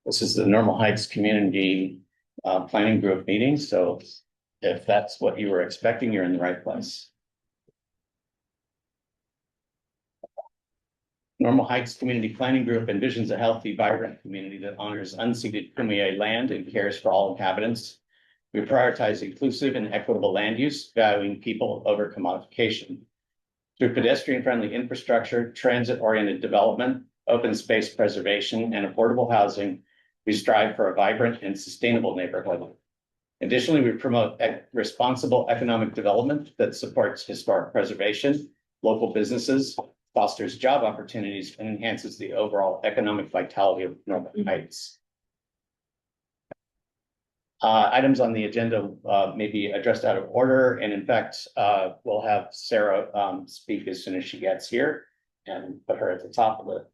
This is the Normal Heights Community Planning Group meeting, so if that's what you were expecting, you're in the right place. Normal Heights Community Planning Group envisions a healthy, vibrant community that honors unceded Kumeyaay land and cares for all inhabitants. We prioritize inclusive and equitable land use, valuing people over commodification. Through pedestrian-friendly infrastructure, transit-oriented development, open space preservation, and affordable housing, we strive for a vibrant and sustainable neighborhood. Additionally, we promote responsible economic development that supports historic preservation, local businesses, fosters job opportunities, and enhances the overall economic vitality of Normal Heights. Items on the agenda may be addressed out of order, and in fact, we'll have Sarah speak as soon as she gets here and put her at the top of it.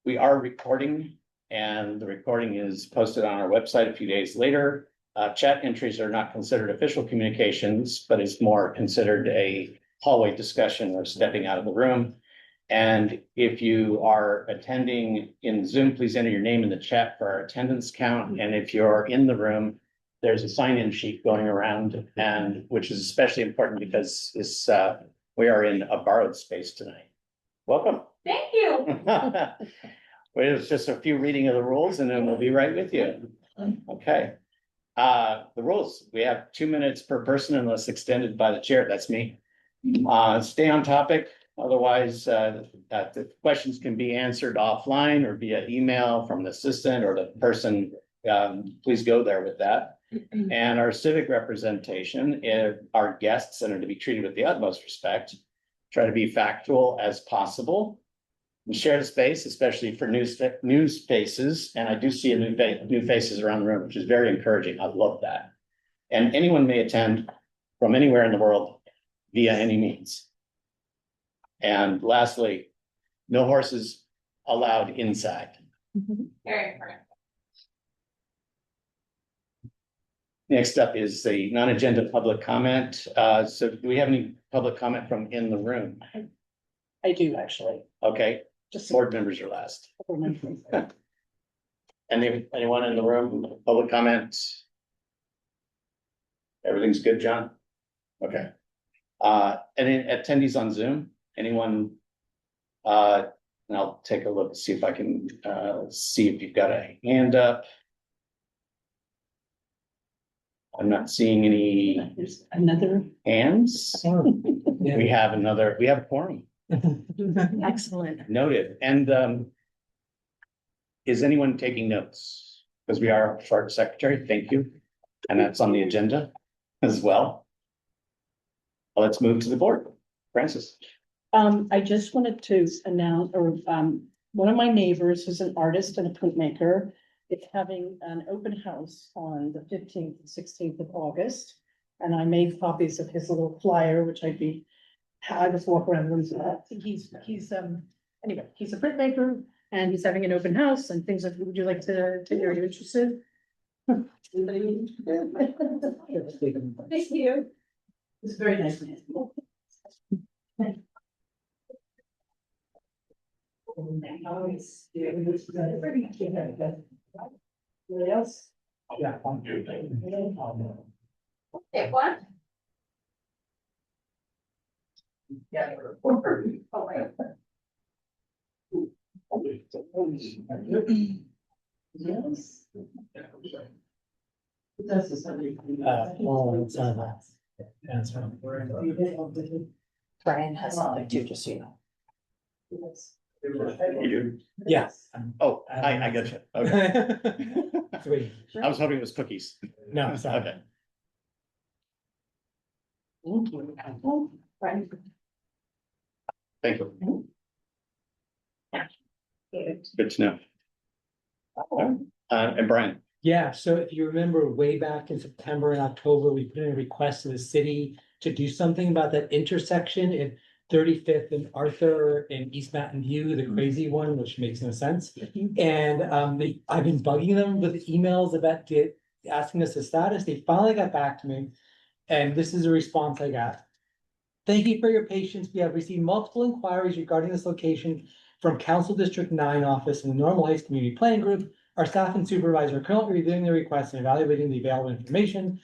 We are recording, and the recording is posted on our website a few days later. Chat entries are not considered official communications, but is more considered a hallway discussion or stepping out of the room. And if you are attending in Zoom, please enter your name in the chat for our attendance count. And if you're in the room, there's a sign-in sheet going around, and which is especially important because this, we are in a borrowed space tonight. Welcome. Thank you. There's just a few reading of the rules, and then we'll be right with you. Okay. The rules, we have 2 minutes per person unless extended by the chair. That's me. Stay on topic. Otherwise, the questions can be answered offline or via email from the assistant or the person. Please go there with that. And our civic representation, if our guests and are to be treated with the utmost respect, try to be factual as possible. And share the space, especially for new faces. And I do see a new faces around the room, which is very encouraging. I love that. And anyone may attend from anywhere in the world via any means. And lastly, no horses allowed inside. Very important. Next up is the non-agenda public comment. So do we have any public comment from in the room? I do actually. Okay, Just board members are last. Anyone in the room, public comments? Everything's good, John? Okay. Any attendees on Zoom? Anyone? And I'll take a look to see if I can see if you've got a hand up. I'm not seeing any. There's another. Hands. Yeah. We have a quorum. Excellent. Noted. And is anyone taking notes? Because we are short secretary. Thank you. And that's on the agenda as well. Well, let's move to the board. Francis. I just wanted to announce, one of my neighbors who's an artist and a printmaker is having an open house on the 15th and 16th of August. And I made copies of his little flyer, which I just walk around the room. He's anyway, he's a printmaker and he's having an open house and things like, would you like to, are you interested? Thank you. It's very nice. Anybody else? Yeah. Take one. Yeah. Oh, wait. Yes. Brian has something too, just so you know. You do? Yes. Oh, I got you. Okay. Three. I was hoping it was cookies. No, sorry. Okay. Thank you. Right. Thank you. Good to know. And Brian. Yeah, so if you remember way back in September and October, we put in a request to the city to do something about that intersection in 35th and Arthur and East Mountain View, the crazy one, which makes no sense. And I've been bugging them with emails about asking us the status. They finally got back to me. And this is a response I got. Thank you for your patience. We have received multiple inquiries regarding this location from Council District 9 office and the Normal Heights Community Planning Group. Our staff and supervisor are currently reviewing the requests and evaluating the available information.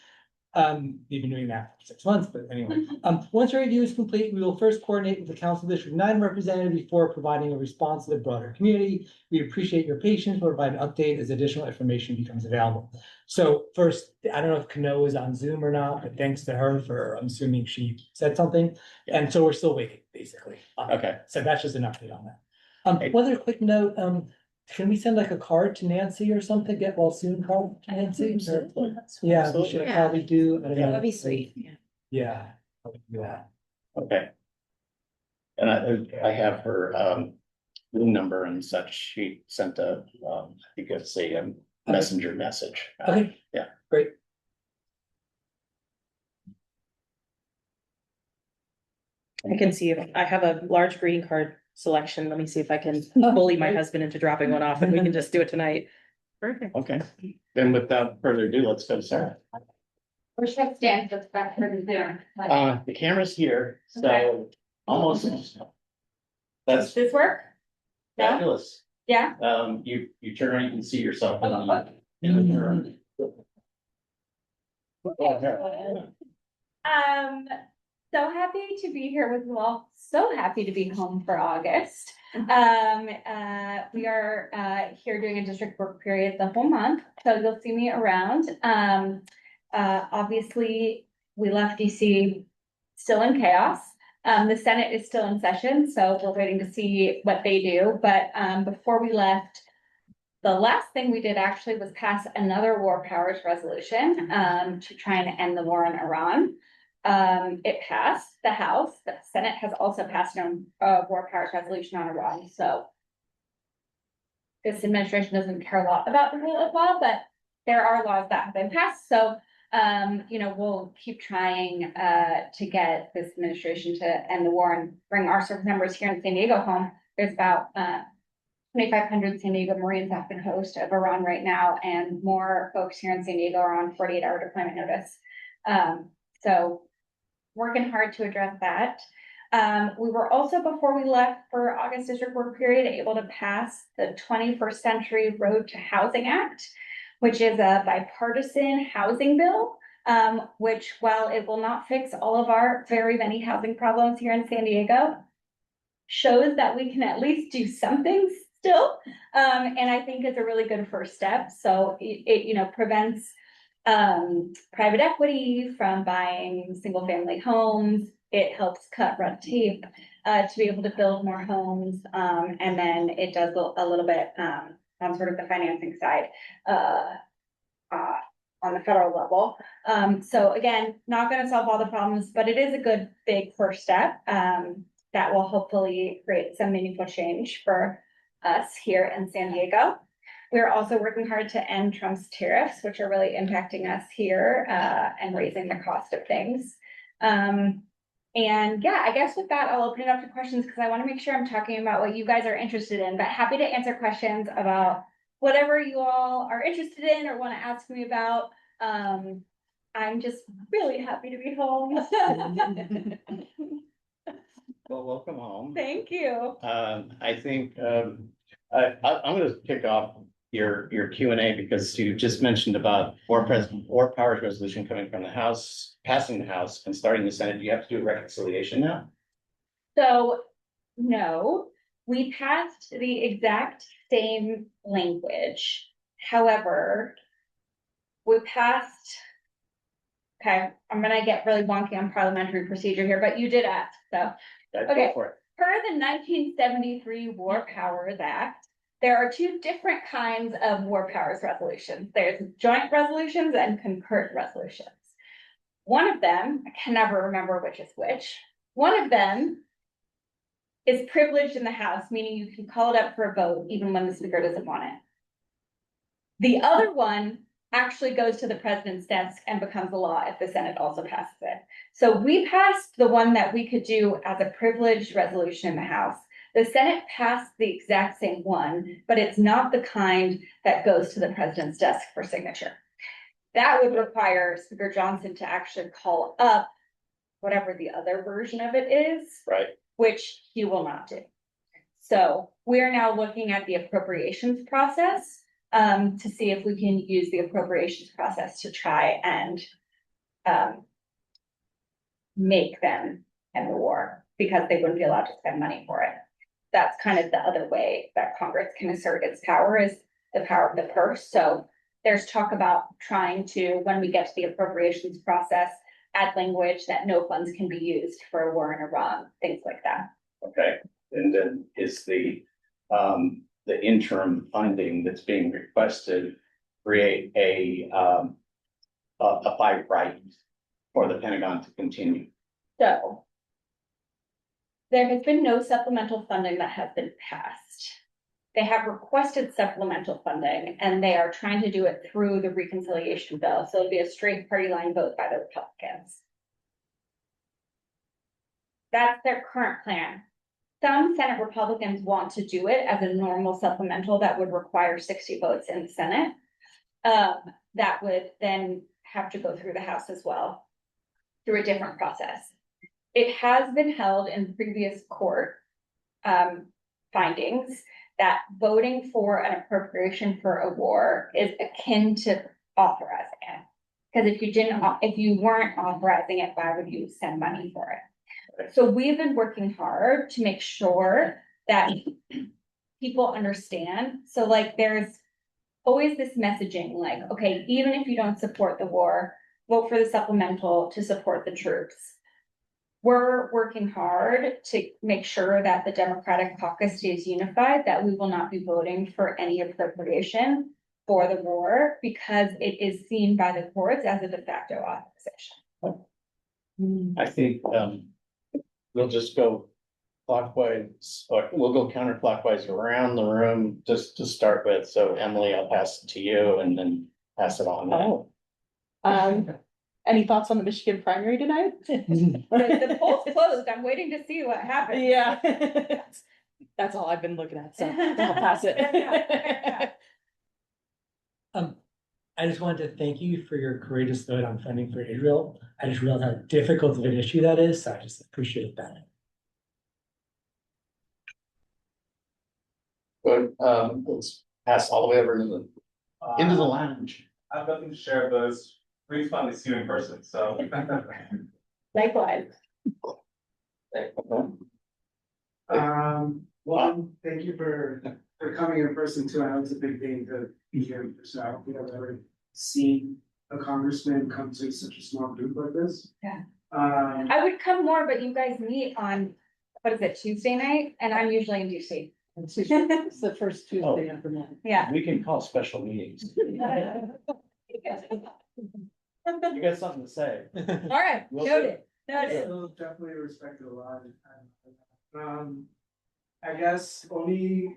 We've been doing that for 6 months, but anyway, once our review is complete, we will first coordinate with the Council District 9 representative before providing a response to the broader community. We appreciate your patience. We'll provide an update as additional information becomes available. So first, I don't know if Kano is on Zoom or not, but thanks to her for, I'm assuming she said something. And so we're still waiting, basically. Okay. So that's just an update on that. One other quick note, can we send like a card to Nancy or something? Get well soon card to Nancy? Yeah, we should Yeah. probably do. I don't know. That'd be sweet. Yeah. I'll do that. Okay. And I have her, room number and such. She sent a, I think it's a messenger message. Okay. Yeah. Great. I can see if I have a large green card selection. Let me see if I can bully my husband into dropping one off and we can just do it tonight. Perfect. Okay, then without further ado, let's go to Sarah. Where should I stand just back for the Zoom? The camera's here, so Okay. almost. That's Does this work? Yeah, fabulous. yeah. You turn around, you can see yourself in the mirror. So happy to be here with you all. So happy to be home for August. We are here doing a district work period the whole month, so you'll see me around. Obviously, we left DC still in chaos. The Senate is still in session, so we're waiting to see what they do. But before we left, the last thing we did actually was pass another war powers resolution to try and end the war in Iran. It passed the House. The Senate has also passed a war powers resolution on Iran. So this administration doesn't care a lot about the rule of law, but there are laws that have been passed. So we'll keep trying to get this administration to end the war and bring our service members here in San Diego home. There's about 2,500 San Diego Marines off the coast of Iran right now, and more folks here in San Diego are on 48-hour deployment notice. So working hard to address that. We were also, before we left for August district work period, able to pass the 21st Century Road to Housing Act, which is a bipartisan housing bill, which, while it will not fix all of our very many housing problems here in San Diego, shows that we can at least do something still. And I think it's a really good first step. So it prevents private equity from buying single family homes. It helps cut red tape to be able to build more homes. And then it does a little bit on sort of the financing side on the federal level. So again, not going to solve all the problems, but it is a good big first step that will hopefully create some meaningful change for us here in San Diego. We're also working hard to end Trump's tariffs, which are really impacting us here and raising the cost of things. And yeah, I guess with that, I'll open it up to questions because I want to make sure I'm talking about what you guys are interested in, but happy to answer questions about whatever you all are interested in or want to ask me about. I'm just really happy to be home. Well, welcome home. Thank you. I think I'm going to kick off your Q&A because you just mentioned about war powers resolution coming from the House, passing the House and starting the Senate. Do you have to do a reconciliation now? So, no, we passed the exact same language. However, we passed, okay, I'm gonna get really wonky on parliamentary procedure here, but you did ask, so. Go Okay. for it. Per the 1973 War Powers Act, there are two different kinds of war powers resolutions. There's joint resolutions and concurrent resolutions. One of them, I can never remember which is which. One of them is privileged in the House, meaning you can call it up for a vote even when the speaker doesn't want it. The other one actually goes to the president's desk and becomes a law if the Senate also passes it. So we passed the one that we could do as a privileged resolution in the House. The Senate passed the exact same one, but it's not the kind that goes to the president's desk for signature. That would require Speaker Johnson to actually call up whatever the other version of it is, Right. which he will not do. So we're now looking at the appropriations process, to see if we can use the appropriations process to try and, make them end the war, because they wouldn't be allowed to spend money for it. That's kind of the other way that Congress can assert its power, is the power of the purse. So there's talk about trying to, when we get to the appropriations process, add language that no funds can be used for a war in Iran, things like that. Okay, and then is the interim funding that's being requested create a by right for the Pentagon to continue? So there has been no supplemental funding that has been passed. They have requested supplemental funding, and they are trying to do it through the reconciliation bill. So it'll be a straight party line vote by the Republicans. That's their current plan. Some Senate Republicans want to do it as a normal supplemental that would require 60 votes in the Senate. That would then have to go through the House as well, through a different process. It has been held in previous court findings that voting for an appropriation for a war is akin to authorizing it. Because if you weren't authorizing it, why would you send money for it? So we've been working hard to make sure that people understand. So like there's always this messaging like, okay, even if you don't support the war, vote for the supplemental to support the troops. We're working hard to make sure that the Democratic caucus stays unified, that we will not be voting for any appropriation for the war, because it is seen by the courts as a de facto authorization. I think we'll just go clockwise, or we'll go counterclockwise around the room just to start with. So Emily, I'll pass it to you and then pass it on. Any thoughts on the Michigan primary tonight? The polls closed. I'm waiting to see what happens. Yeah. That's all I've been looking at, so I'll pass it. I just wanted to thank you for your courageous vote on funding for Israel. I just realized how difficult of an issue that is, so I just appreciate that. Good, let's pass all the way over into the lounge. I've nothing to share, but it's really fun to see you in person, so. Likewise. One, thank you for coming in person too. I know it's a big thing to be here in person. I don't think I've ever seen a congressman come to such a small group like this. Yeah. I I would come more, but you guys meet on, what is it, Tuesday night? And I'm usually in DC. It's the first Tuesday of the month. Yeah. We can call special meetings. You got something to say? All right, We'll noted, noted. still definitely respect it a lot. I guess only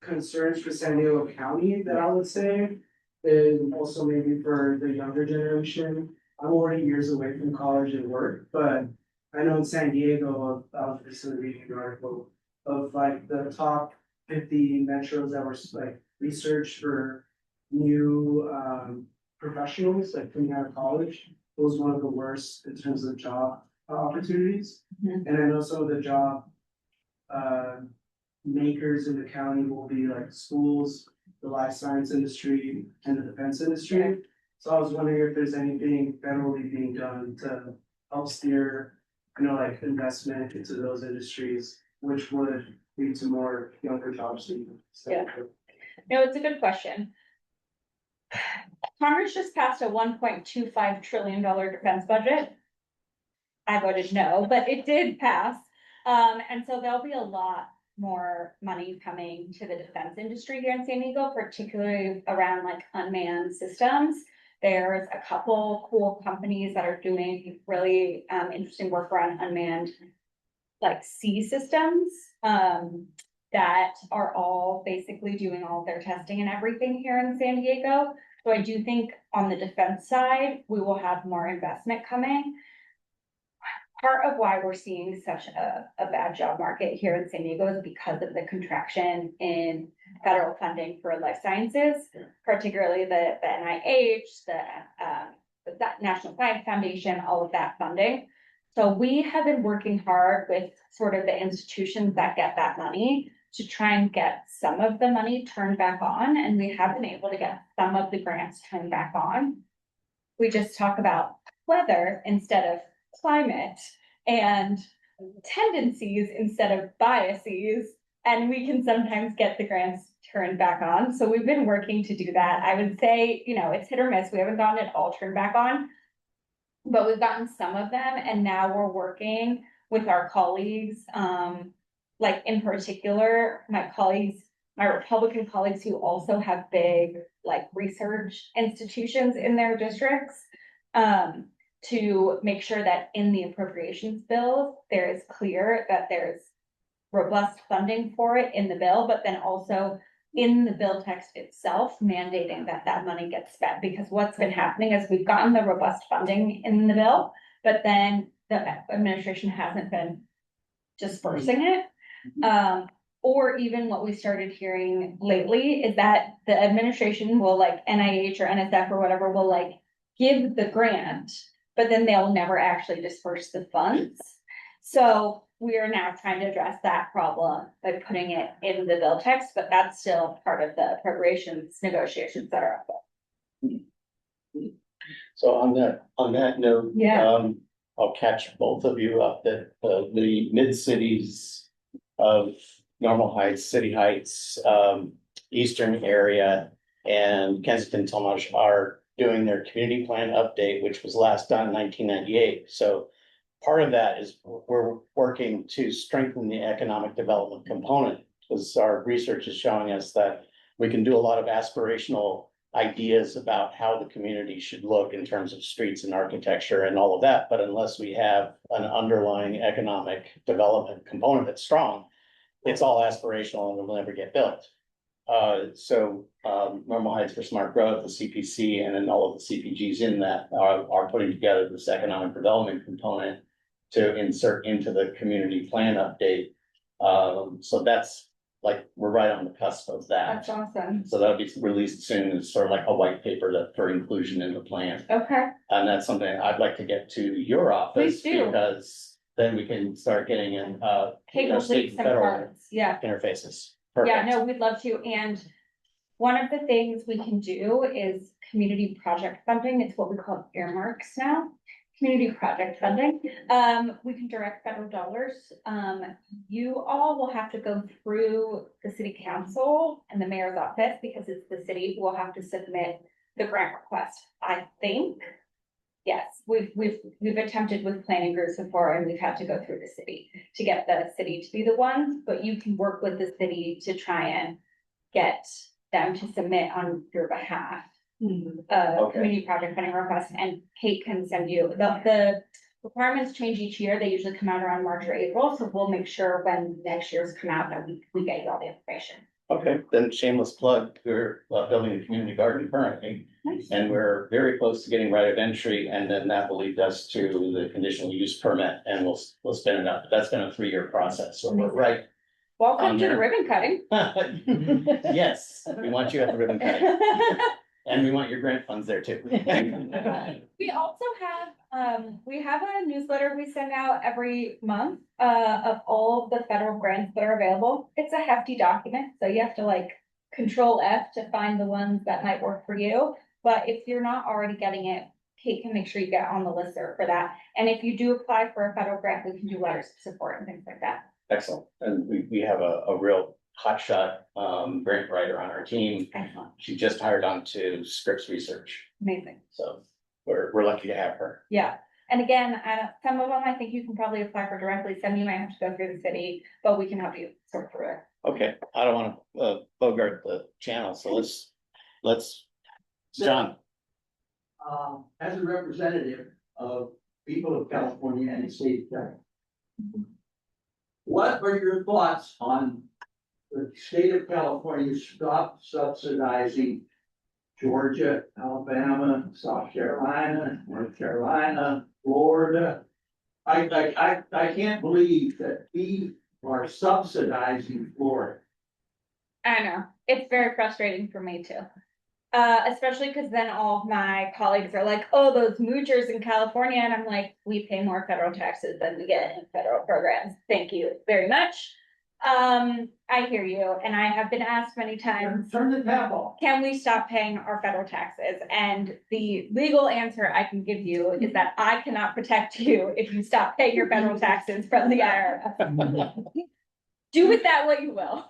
concerns for San Diego County that I would say, and also maybe for the younger generation. I'm already years away from college and work, but I know in San Diego, I was recently reading an article of like the top 50 metros that were like researched for new professionals like coming out of college. It was one of the worst in terms of job opportunities. Mhm. And I know some of the job makers in the county will be like schools, the life science industry, and the defense industry. So I was wondering if there's anything federally being done to help steer, like investment into those industries, which would lead to more younger jobs. Yeah. No, it's a good question. Congress just passed a $1.25 trillion defense budget. I voted no, but it did pass. And so there'll be a lot more money coming to the defense industry here in San Diego, particularly around like unmanned systems. There's a couple cool companies that are doing really interesting work around unmanned like sea systems that are all basically doing all of their testing and everything here in San Diego. So I do think on the defense side, we will have more investment coming. Part of why we're seeing such a bad job market here in San Diego is because of the contraction in federal funding for life sciences, particularly the NIH, the National Science Foundation, all of that funding. So we have been working hard with sort of the institutions that get that money to try and get some of the money turned back on, and we have been able to get some of the grants turned back on. We just talk about weather instead of climate and tendencies instead of biases, and we can sometimes get the grants turned back on. So we've been working to do that. I would say, it's hit or miss. We haven't gotten it all turned back on, but we've gotten some of them, and now we're working with our colleagues. Like in particular, my Republican colleagues who also have big like research institutions in their districts. To make sure that in the appropriations bill, there is clear that there's robust funding for it in the bill, but then also in the bill text itself mandating that that money gets spent, because what's been happening is we've gotten the robust funding in the bill, but then the administration hasn't been dispersing it. Or even what we started hearing lately is that the administration will, like NIH or NSF or whatever, will like give the grant, but then they'll never actually disperse the funds. So we are now trying to address that problem by putting it in the bill text, but that's still part of the appropriations negotiations that are up. So on that note. Yeah. I'll catch both of you up that the mid-cities of Normal Heights, City Heights, Eastern area, and Kensington Talmadge are doing their community plan update, which was last done in 1998. So part of that is we're working to strengthen the economic development component, because our research is showing us that we can do a lot of aspirational ideas about how the community should look in terms of streets and architecture and all of that. But unless we have an underlying economic development component that's strong, it's all aspirational and it will never get built. Normal Heights for Smart Growth, the CPC, and then all of the CPGs in that are putting together this economic development component to insert into the community plan update. So that's like, we're right on the cusp of that. That's awesome. So that'll be released soon. It's sort of like a white paper that for inclusion in the plan. Okay. And that's something I'd like to get to your office. Please do. Because then we can start getting in, Hey, you know, complete state and some federal parts. Yeah. interfaces. Yeah, Perfect. no, we'd love to. And one of the things we can do is community project funding. It's what we call earmarks now. Community project funding. We can direct federal dollars. You all will have to go through the city council and the mayor's office, because it's the city who will have to submit the grant request. I think. Yes, we've attempted with planning groups before, and we've had to go through the city to get the city to be the ones, but you can work with the city to try and get them to submit on your behalf. Okay. Community project funding request, and Kate can send you, the requirements change each year. They usually come out around March or April, so we'll make sure when next year's come out that we get you all the information. Okay, then shameless plug, we're building a community garden currently. Nice. And we're very close to getting right of entry, and then that will lead us to the conditional use permit, and we'll spin it up. That's been a 3-year process, so we're right. Welcome to the there. ribbon cutting. Yes, we want you at the ribbon cutting, and we want your grant funds there too. We also have, we have a newsletter we send out every month, of all the federal grants that are available. It's a hefty document, so you have to like Control F to find the ones that might work for you. But if you're not already getting it, Kate can make sure you get on the listserv for that. And if you do apply for a federal grant, we can do letters of support and things like that. Excellent, and we have a real hotshot grant writer on our team. Excellent, She just hired on to Scripps Research, amazing. so we're lucky to have her. Yeah, and again, some of them I think you can probably apply for directly. Some you might have to go through the city, but we can help you sort through it. Okay, I don't wanna bogart the channel, so let's, John. As a representative of people of California and the state of California, what are your thoughts on the state of California stop subsidizing Georgia, Alabama, South Carolina, North Carolina, Florida? I can't believe that we are subsidizing Florida. I know, it's very frustrating for me too. Especially because then all of my colleagues are like, oh, those moochers in California, and I'm like, we pay more federal taxes than we get in federal programs. Thank you very much. I hear you, and I have been asked many times, Turn the tap off. can we stop paying our federal taxes? And the legal answer I can give you is that I cannot protect you if you stop paying your federal taxes from the IRS. Do with that what you will.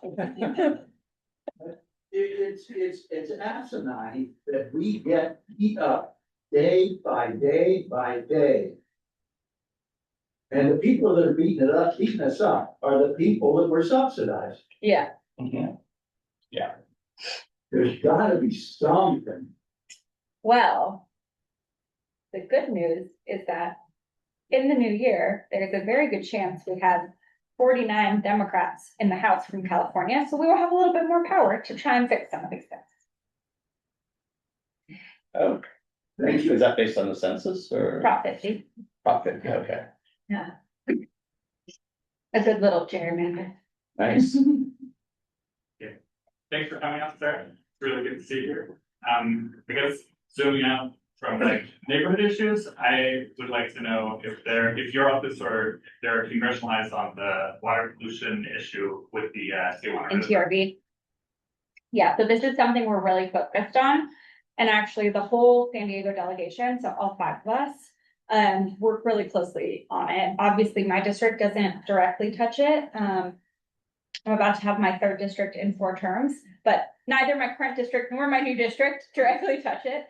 It's asinine that we get beat up day by day by day. And the people that are beating us up are the people that were subsidized. Yeah. Mhm. There's gotta be something. Well, the good news is that in the new year, there's a very good chance we have 49 Democrats in the House from California, so we will have a little bit more power to try and fix some of these things. Oh, Thank you. is that based on the census or? Prop 50, Profit, okay, yeah. A good little gerrymander. nice. Thanks for coming out, Sarah. It's really good to see you here. I guess zooming out from like neighborhood issues, I would like to know if your office or if there are congressional eyes on the water pollution issue with the Tijuana In River. TRV. Yeah, so this is something we're really focused on. And actually the whole San Diego delegation, so all 5 of us, work really closely on it. Obviously, my district doesn't directly touch it. I'm about to have my 3rd district in 4 terms, but neither my current district nor my new district directly touch it.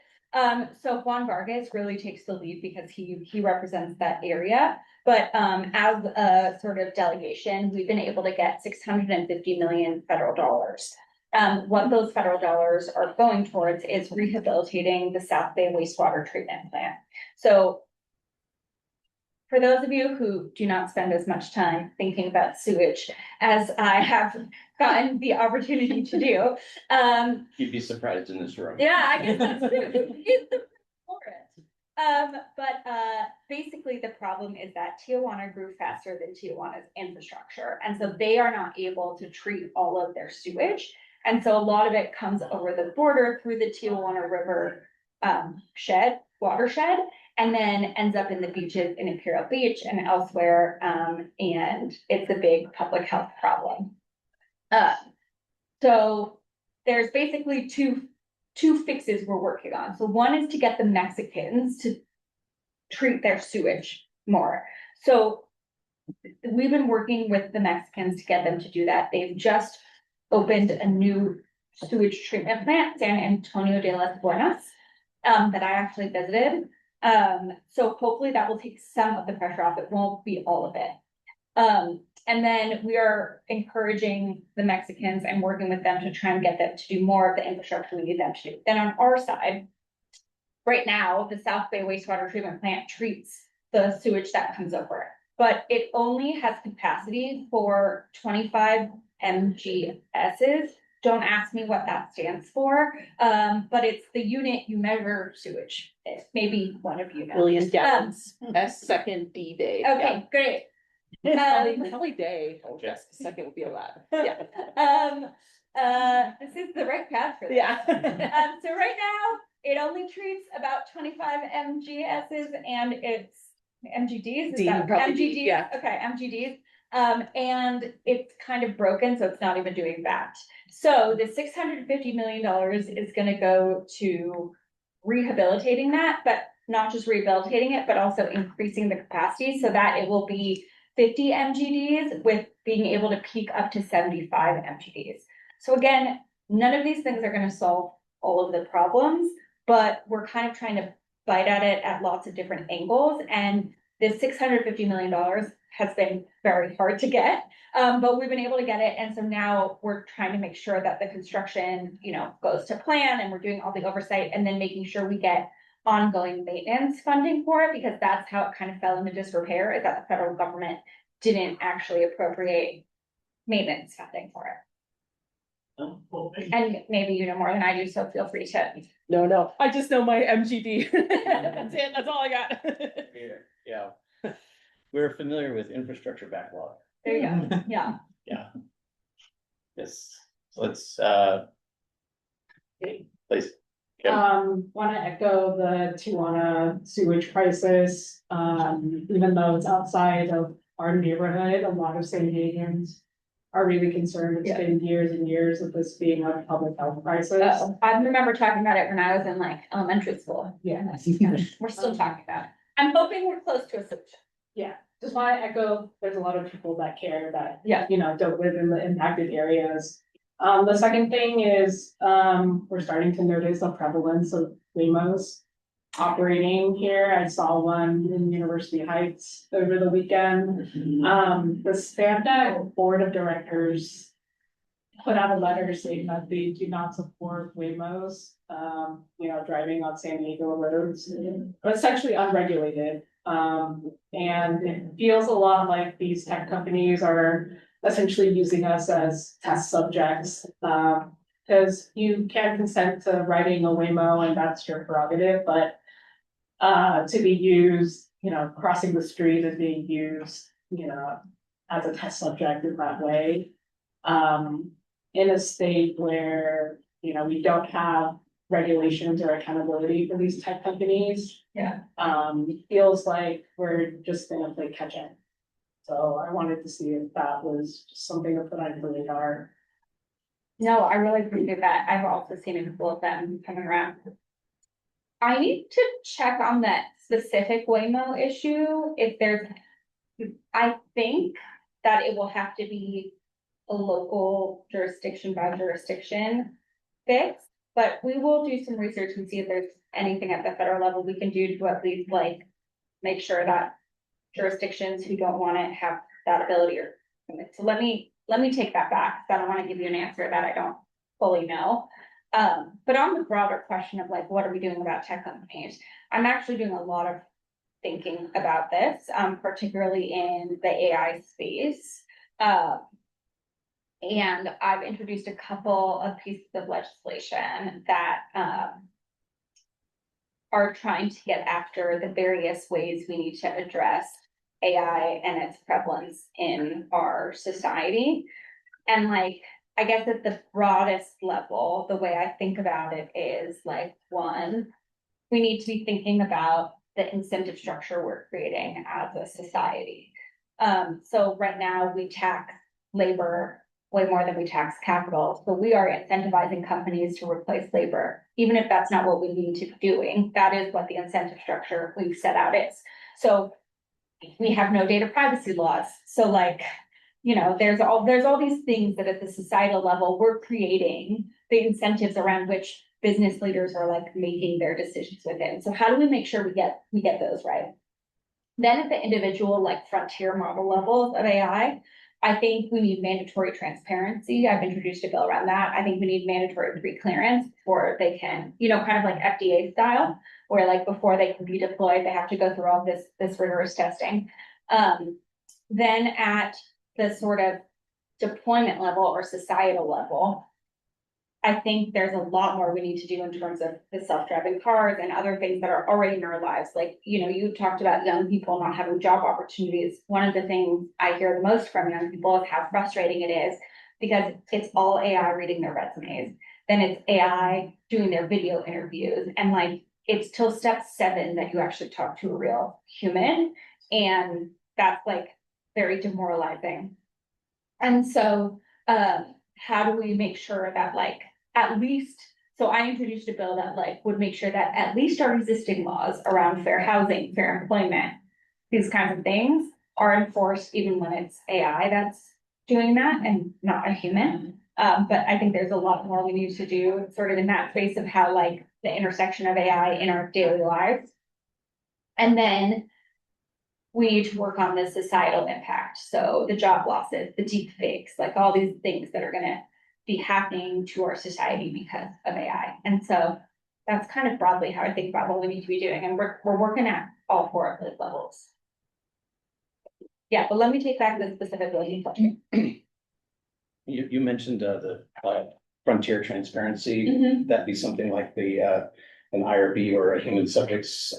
So Juan Vargas really takes the lead because he represents that area. But as a sort of delegation, we've been able to get 650 million federal dollars. What those federal dollars are going towards is rehabilitating the South Bay wastewater treatment plant. So for those of you who do not spend as much time thinking about sewage as I have gotten the opportunity to do, You'd be surprised in this room. yeah, I guess that's true. It's the forest. Basically the problem is that Tijuana grew faster than Tijuana's infrastructure. And so they are not able to treat all of their sewage. And so a lot of it comes over the border through the Tijuana River watershed, and then ends up in the beaches in Imperial Beach and elsewhere. And it's a big public health problem. So there's basically two fixes we're working on. So one is to get the Mexicans to treat their sewage more. So we've been working with the Mexicans to get them to do that. They've just opened a new sewage treatment plant, San Antonio de las Buenas, that I actually visited. So hopefully that will take some of the pressure off. It won't be all of it. And then we are encouraging the Mexicans and working with them to try and get them to do more of the infrastructure we need them to do. Then on our side, right now, the South Bay wastewater treatment plant treats the sewage that comes over, but it only has capacity for 25 MGSs. Don't ask me what that stands for, but it's the unit you measure sewage. Maybe one of you know. Billion gallons, S-second D day. Okay, great. Probably day, oh, yes, second would be a lot, yeah. This is the right path for this. Yeah. So right now, it only treats about 25 MGSs and it's MGDs. Is that probably, MGDs? yeah. Okay, MGDs. And it's kind of broken, so it's not even doing that. So the $650 million is gonna go to rehabilitating that, but not just rehabilitating it, but also increasing the capacity so that it will be 50 MGDs with being able to peak up to 75 MGDs. So again, none of these things are gonna solve all of the problems, but we're kind of trying to bite at it at lots of different angles. And this $650 million has been very hard to get, but we've been able to get it. And so now we're trying to make sure that the construction, goes to plan, and we're doing all the oversight and then making sure we get ongoing maintenance funding for it, because that's how it kind of fell into disrepair, is that the federal government didn't actually appropriate maintenance funding for it. And maybe you know more than I do, so feel free to. No, I just know my MGD. That's it, that's all I got. Yeah. We're familiar with infrastructure backlog. There you go, yeah. Yeah. Yes, so let's, please. Want to echo the Tijuana sewage crisis. Even though it's outside of our neighborhood, a lot of San Diegans are really concerned. It's been years and years of this being a public health crisis. I remember talking about it when I was in like elementary school. Yeah. We're still talking about it. I'm hoping we're close to a solution. Yeah, just want to echo, there's a lot of people that care that, Yeah. you know, don't live in the impacted areas. The second thing is, we're starting to notice the prevalence of Waymos operating here. I saw one in University Heights over the weekend. The SPAMDAC Board of Directors put out a letter saying that they do not support Waymos, you know, driving on San Diego roads, but it's actually unregulated. And it feels a lot like these tech companies are essentially using us as test subjects. Because you can consent to writing a Waymo and that's your prerogative, but to be used, you know, crossing the street is being used, you know, as a test subject in that way. In a state where, you know, we don't have regulations or accountability for these tech companies. Yeah. It feels like we're just gonna play catch up. So I wanted to see if that was just something to put on the radar. No, I really appreciate that. I've also seen a couple of them coming around. I need to check on that specific Waymo issue, if there's, I think that it will have to be a local jurisdiction by jurisdiction fix, but we will do some research and see if there's anything at the federal level we can do to at least like make sure that jurisdictions who don't want it have that ability or, so let me take that back, because I don't want to give you an answer that I don't fully know. But on the broader question of like, what are we doing about tech companies? I'm actually doing a lot of thinking about this, particularly in the AI space. And I've introduced a couple of pieces of legislation that are trying to get after the various ways we need to address AI and its prevalence in our society. And like, I guess at the broadest level, the way I think about it is like, one, we need to be thinking about the incentive structure we're creating as a society. So right now we tax labor way more than we tax capital. So we are incentivizing companies to replace labor, even if that's not what we need to be doing. That is what the incentive structure we've set out is. So we have no data privacy laws. So like, you know, there's all these things that at the societal level, we're creating the incentives around which business leaders are like making their decisions within. So how do we make sure we get those right? Then at the individual, like frontier model levels of AI, I think we need mandatory transparency. I've introduced a bill around that. I think we need mandatory pre-clearance before they can, you know, kind of like FDA style, where like before they can be deployed, they have to go through all this rigorous testing. Then at the sort of deployment level or societal level, I think there's a lot more we need to do in terms of the self-driving cars and other things that are already in our lives. Like, you know, you talked about young people not having job opportunities. One of the things I hear the most from young people is how frustrating it is because it's all AI reading their resumes. Then it's AI doing their video interviews. And like, it's till step 7 that you actually talk to a real human. And that's like very demoralizing. And so, how do we make sure that like, at least, so I introduced a bill that like would make sure that at least our existing laws around fair housing, fair employment, these kinds of things are enforced even when it's AI that's doing that and not a human. But I think there's a lot more we need to do sort of in that space of how like the intersection of AI in our daily lives. And then we need to work on the societal impact. So the job losses, the deep fakes, like all these things that are gonna be happening to our society because of AI. And so that's kind of broadly how I think about what we need to be doing. And we're working at all 4 of those levels. Yeah, but let me take back the specific question. You mentioned the frontier transparency. Mhm. That'd be something like the an IRB or a human subjects,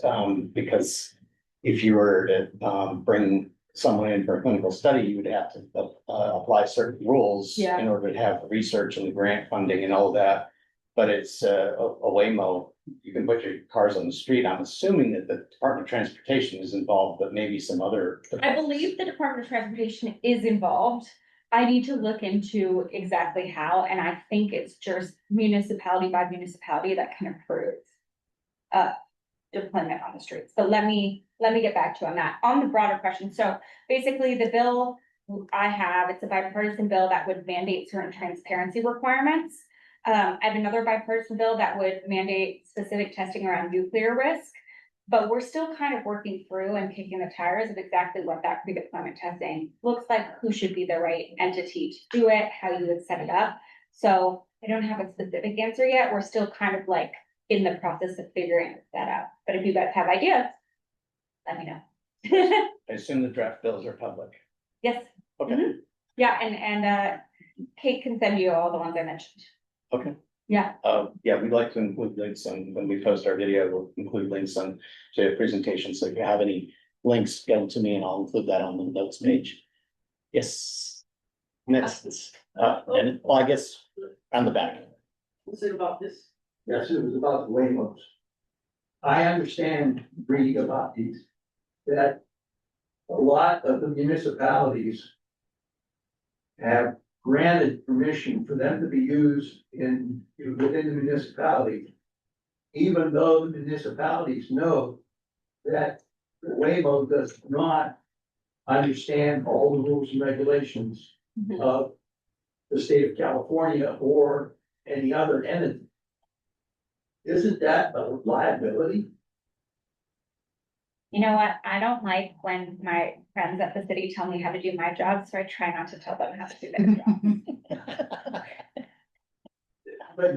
because if you were to bring someone in for a clinical study, you would have to apply certain rules Yeah. in order to have the research and the grant funding and all of that. but it's a Waymo. You can put your cars on the street. I'm assuming that the Department of Transportation is involved, but maybe some other. I believe the Department of Transportation is involved. I need to look into exactly how, and I think it's just municipality by municipality that can approve deployment on the streets. But let me get back to you on that. On the broader question, so basically the bill I have, it's a bipartisan bill that would mandate certain transparency requirements. I have another bipartisan bill that would mandate specific testing around nuclear risk. But we're still kind of working through and kicking the tires of exactly what that pre-deployment testing looks like, who should be the right entity to do it, how you would set it up. So I don't have a specific answer yet. We're still kind of like in the process of figuring that out. But if you guys have ideas, let me know. I assume the draft bills are public. Yes. Okay, Mhm. Yeah, and Kate can send you all the ones I mentioned. okay. Yeah. Yeah, we'd like to include links on, when we post our video, we'll include links on to presentations. So if you have any links, get them to me and I'll include that on the notes page. Yes. Next, and well, I guess on the back. What's it about this? Yes, it was about the Waymos. I understand reading about these, that a lot of the municipalities have granted permission for them to be used within the municipality, even though the municipalities know that the Waymo does not understand all the rules and regulations Mhm. of the state of California or any other entity. Isn't that a liability? You know what? I don't like when my friends at the city tell me how to do my job, so I try not to tell them how to do their job. But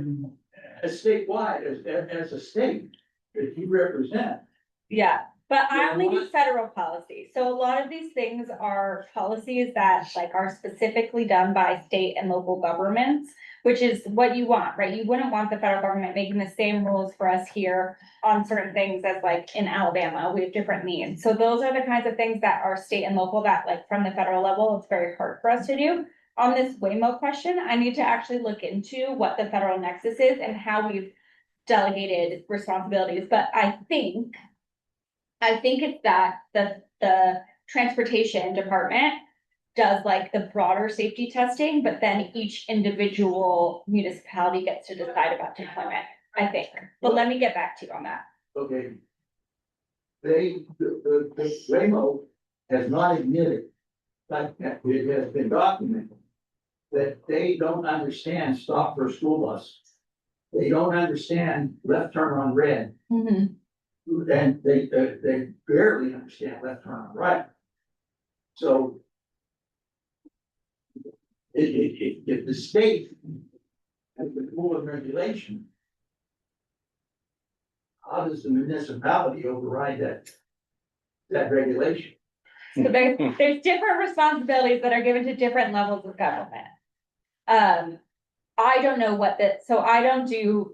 as statewide, as a state that you represent, Yeah, but I Yeah, only do what- federal policy, so a lot of these things are policies that like are specifically done by state and local governments, which is what you want, right? You wouldn't want the federal government making the same rules for us here on certain things as like in Alabama, we have different needs. So those are the kinds of things that are state and local that like from the federal level, it's very hard for us to do. On this Waymo question, I need to actually look into what the federal nexus is and how we've delegated responsibilities, but I think it's that the transportation department does like the broader safety testing, but then each individual municipality gets to decide about deployment, I think. But let me get back to you on that. okay. The Waymo has not admitted, but it has been documented, that they don't understand stop for a school bus. They don't understand left turn on red, and they barely understand left turn on right. So if the state has the rule of regulation, how does the municipality override that regulation? So there's different responsibilities that are given to different levels of government. I don't know so I don't do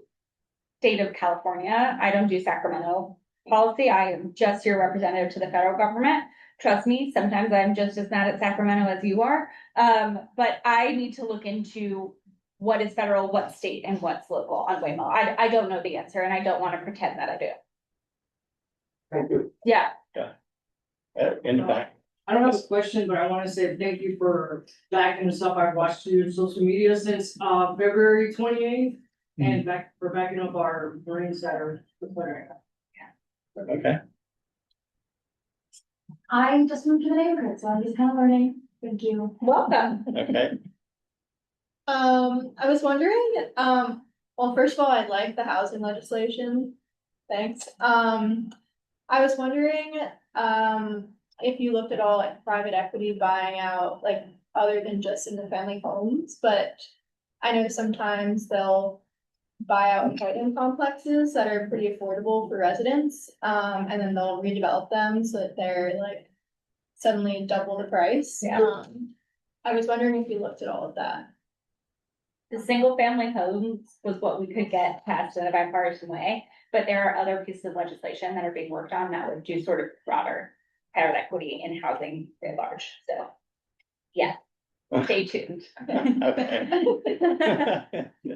state of California, I don't do Sacramento policy, I am just your representative to the federal government. Trust me, sometimes I'm just as mad at Sacramento as you are, but I need to look into what is federal, what's state, and what's local on Waymo. I don't know the answer, and I don't want to pretend that I do. Thank you. Yeah, In the back. I don't have a question, but I want to say thank you for backing us up. I've watched you on social media since February 28th. And for backing up our Marines that are declaring. Okay, I just moved to the neighborhood, so I'm just kind of learning. Thank you. welcome. okay. I was wondering, well, first of all, I like the housing legislation. Thanks. I was wondering, if you looked at all at private equity buying out, like, other than just single family homes, but I know sometimes they'll buy out apartment complexes that are pretty affordable for residents, and then they'll redevelop them so that they're like suddenly double the price. Yeah. I was wondering if you looked at all of that. The single family homes was what we could get passed in a bipartisan way, but there are other pieces of legislation that are being worked on that would do sort of broader private equity in housing at large, so. Yeah, Stay tuned. Okay.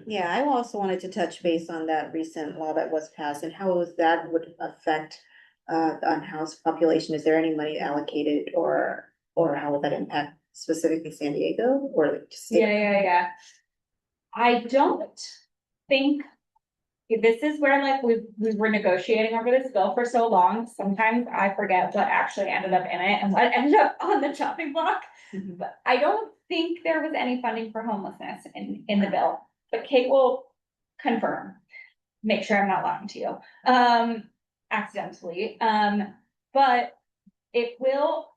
Yeah, I also wanted to touch base on that recent law that was passed and that would affect the unhoused population. Is there any money allocated or how would that impact specifically San Diego or just? Yeah. I don't think. This is where like we were negotiating over this bill for so long, sometimes I forget what actually ended up in it and what ended up on the chopping block. But I don't think there was any funding for homelessness in the bill, but Kate will confirm. Make sure I'm not lying to you, accidentally, but it will.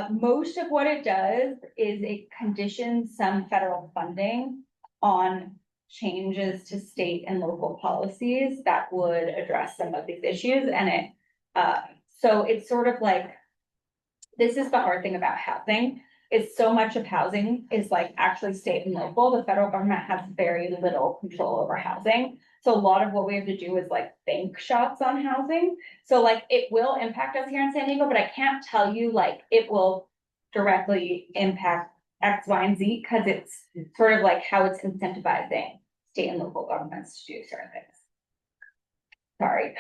Most of what it does is it conditions some federal funding on changes to state and local policies that would address some of these issues, and so it's sort of like, this is the hard thing about housing, is so much of housing is like actually state and local. The federal government has very little control over housing. So a lot of what we have to do is like bank shots on housing. So like it will impact us here in San Diego, but I can't tell you like it will directly impact X, Y, and Z, because it's sort of like how it's incentivizing state and local governments to do certain things. Sorry.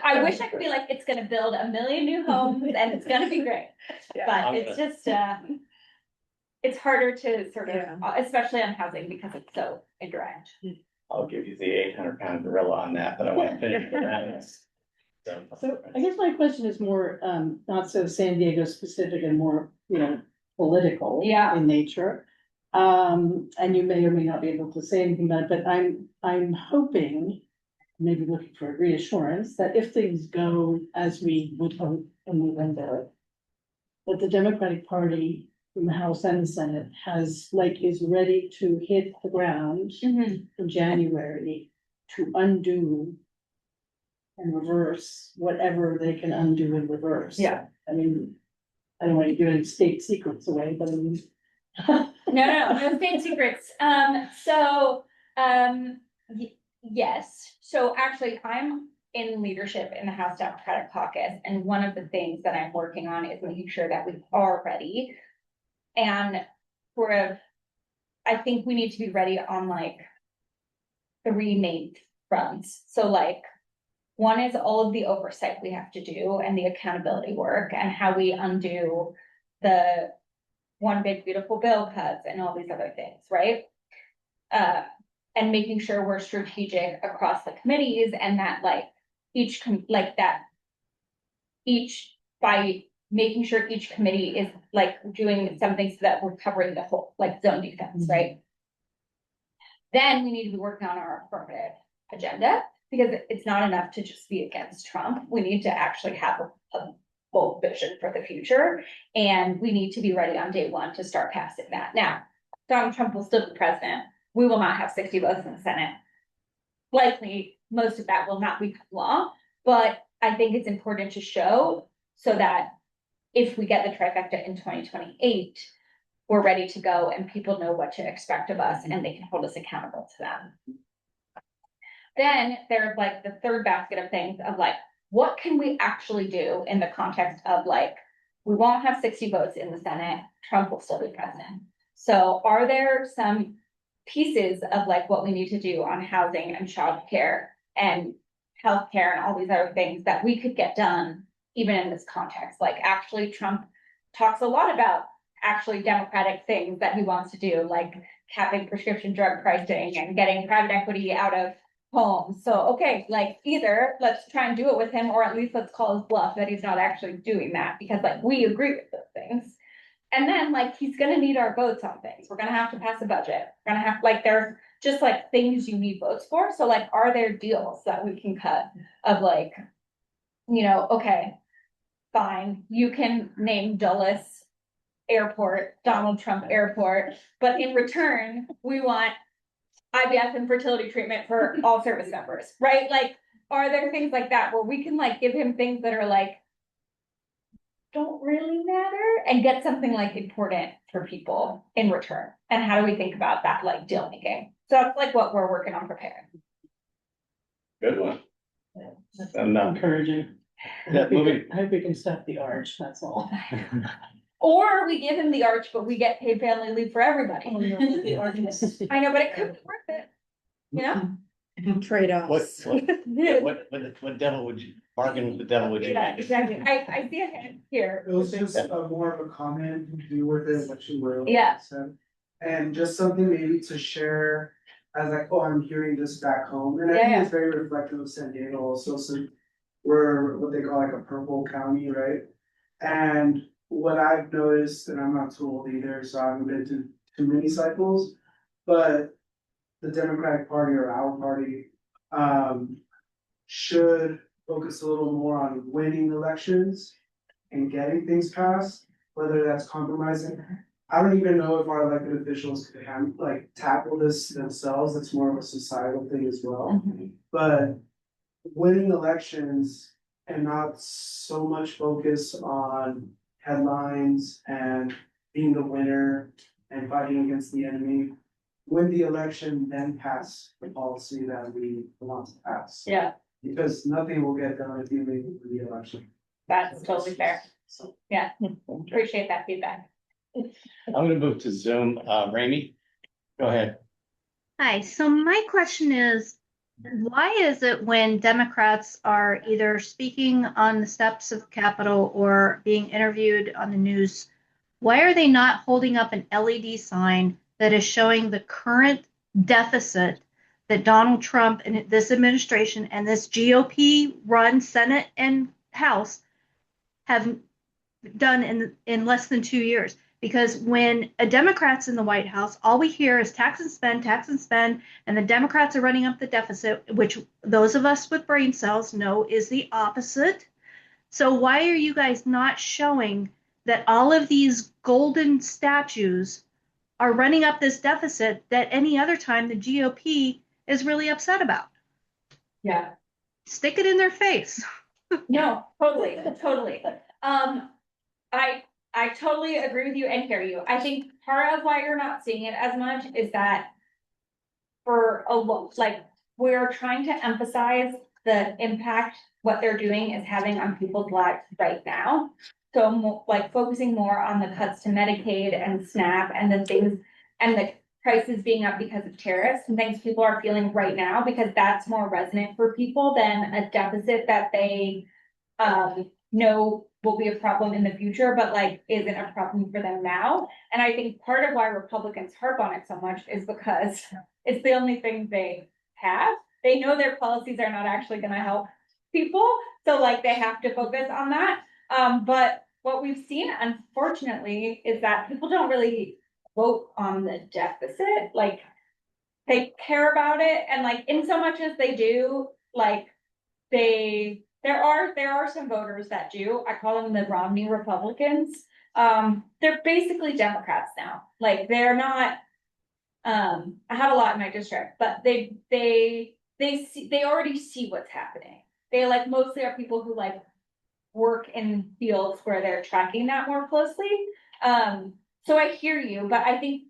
I wish I could be like, it's gonna build 1 million new homes and it's gonna be great. But it's just, it's harder to sort of, especially on housing, because it's so indirect. I'll give you the 800-pound gorilla on that, but I want to finish with that. So I guess my question is more, not so San Diego specific and more, political. Yeah. In nature. And you may or may not be able to say anything about it, but I'm hoping, maybe looking for reassurance, that if things go as we would hope in November, that the Democratic Party in the House and the Senate is ready to hit the ground in January to undo and reverse whatever they can undo and reverse. Yeah. I mean, I don't want to give any state secrets away, but I mean. No state secrets. Yes. So actually, I'm in leadership in the House Democratic Caucus, and one of the things that I'm working on is making sure that we are ready. And I think we need to be ready on like 3 main fronts. So like, one is all of the oversight we have to do and the accountability work and how we undo the one big beautiful bill cuts and all these other things, right? And making sure we're strategic across the committees, and that like by making sure each committee is like doing something so that we're covering the whole like zone defense, right? Then we need to be working on our affirmative agenda, because it's not enough to just be against Trump. We need to actually have a bold vision for the future, and we need to be ready on day one to start passing that. Now, Donald Trump will still be president. We will not have 60 votes in the Senate. Likely, most of that will not become law, but I think it's important to show so that if we get the trifecta in 2028, we're ready to go and people know what to expect of us and they can hold us accountable to them. Then there's like the third basket of things of like, what can we actually do in the context of like, we won't have 60 votes in the Senate, Trump will still be president. So are there some pieces of like what we need to do on housing and childcare and healthcare and all these other things that we could get done even in this context? Like actually Trump talks a lot about actually democratic things that he wants to do, like capping prescription drug pricing and getting private equity out of homes. So, okay, like either let's try and do it with him, or at least let's call his bluff that he's not actually doing that, because like we agree with those things. And then like, he's gonna need our votes on things. We're gonna have to pass a budget. We're gonna have like, there's just like things you need votes for. So like, are there deals that we can cut of like, okay, fine, you can name Dulles Airport, Donald Trump Airport, but in return, we want IVF and fertility treatment for all service members, right? Like, are there things like that where we can like give him things that are like, don't really matter, and get something like important for people in return? And how do we think about that like deal making? So that's like what we're working on preparing. Good one. Encouraging. Moving. I hope we can stop the arch, that's all. Or we give him the arch, but we get paid family leave for everybody. The argument. I know, but it could be worth it, you know? Trade-offs. What devil would you, bargain with the devil would you Yeah, make? exactly. I see a hand here. It was just more of a comment to do with it, what you were. Yeah. said. And just something maybe to share as like, oh, I'm hearing this back home, and I think Yeah. it's very reflective of San Diego also, so we're what they call like a purple county, right? And what I've noticed, and I'm not too old either, so I haven't been to too many cycles, but the Democratic Party or our party, should focus a little more on winning elections and getting things passed, whether that's compromising. I don't even know if our elected officials could tackle this themselves, it's more of a societal thing as well. But winning elections and not so much focus on headlines and being the winner and fighting against the enemy. Win the election, then pass the policy that we want to pass. Yeah, Because nothing will get done if you make it for the election. that's totally fair. Yeah, appreciate that feedback. I'm gonna move to Zoom. Ramey, go ahead. Hi, so my question is, why is it when Democrats are either speaking on the steps of Capitol or being interviewed on the news, why are they not holding up an LED sign that is showing the current deficit that Donald Trump and this administration and this GOP-run Senate and House have done in less than 2 years? Because when a Democrat's in the White House, all we hear is tax and spend, and the Democrats are running up the deficit, which those of us with brain cells know is the opposite. So why are you guys not showing that all of these golden statues are running up this deficit that any other time the GOP is really upset about? Yeah. Stick it in their face. No, totally. I totally agree with you and hear you. I think part of why you're not seeing it as much is that we're trying to emphasize the impact what they're doing is having on people's lives right now. So focusing more on the cuts to Medicaid and SNAP and the things and the prices being up because of tariffs and things people are feeling right now, because that's more resonant for people than a deficit that they know will be a problem in the future, but isn't a problem for them now. And I think part of why Republicans harp on it so much is because it's the only thing they have. They know their policies are not actually gonna help people, so they have to focus on that. But what we've seen, unfortunately, is that people don't really vote on the deficit. They care about it, and in so much as they do, there are some voters that do. I call them the Romney Republicans. They're basically Democrats now. They're not. I have a lot in my district, but they already see what's happening. They mostly are people who work in fields where they're tracking that more closely. So I hear you, but I think,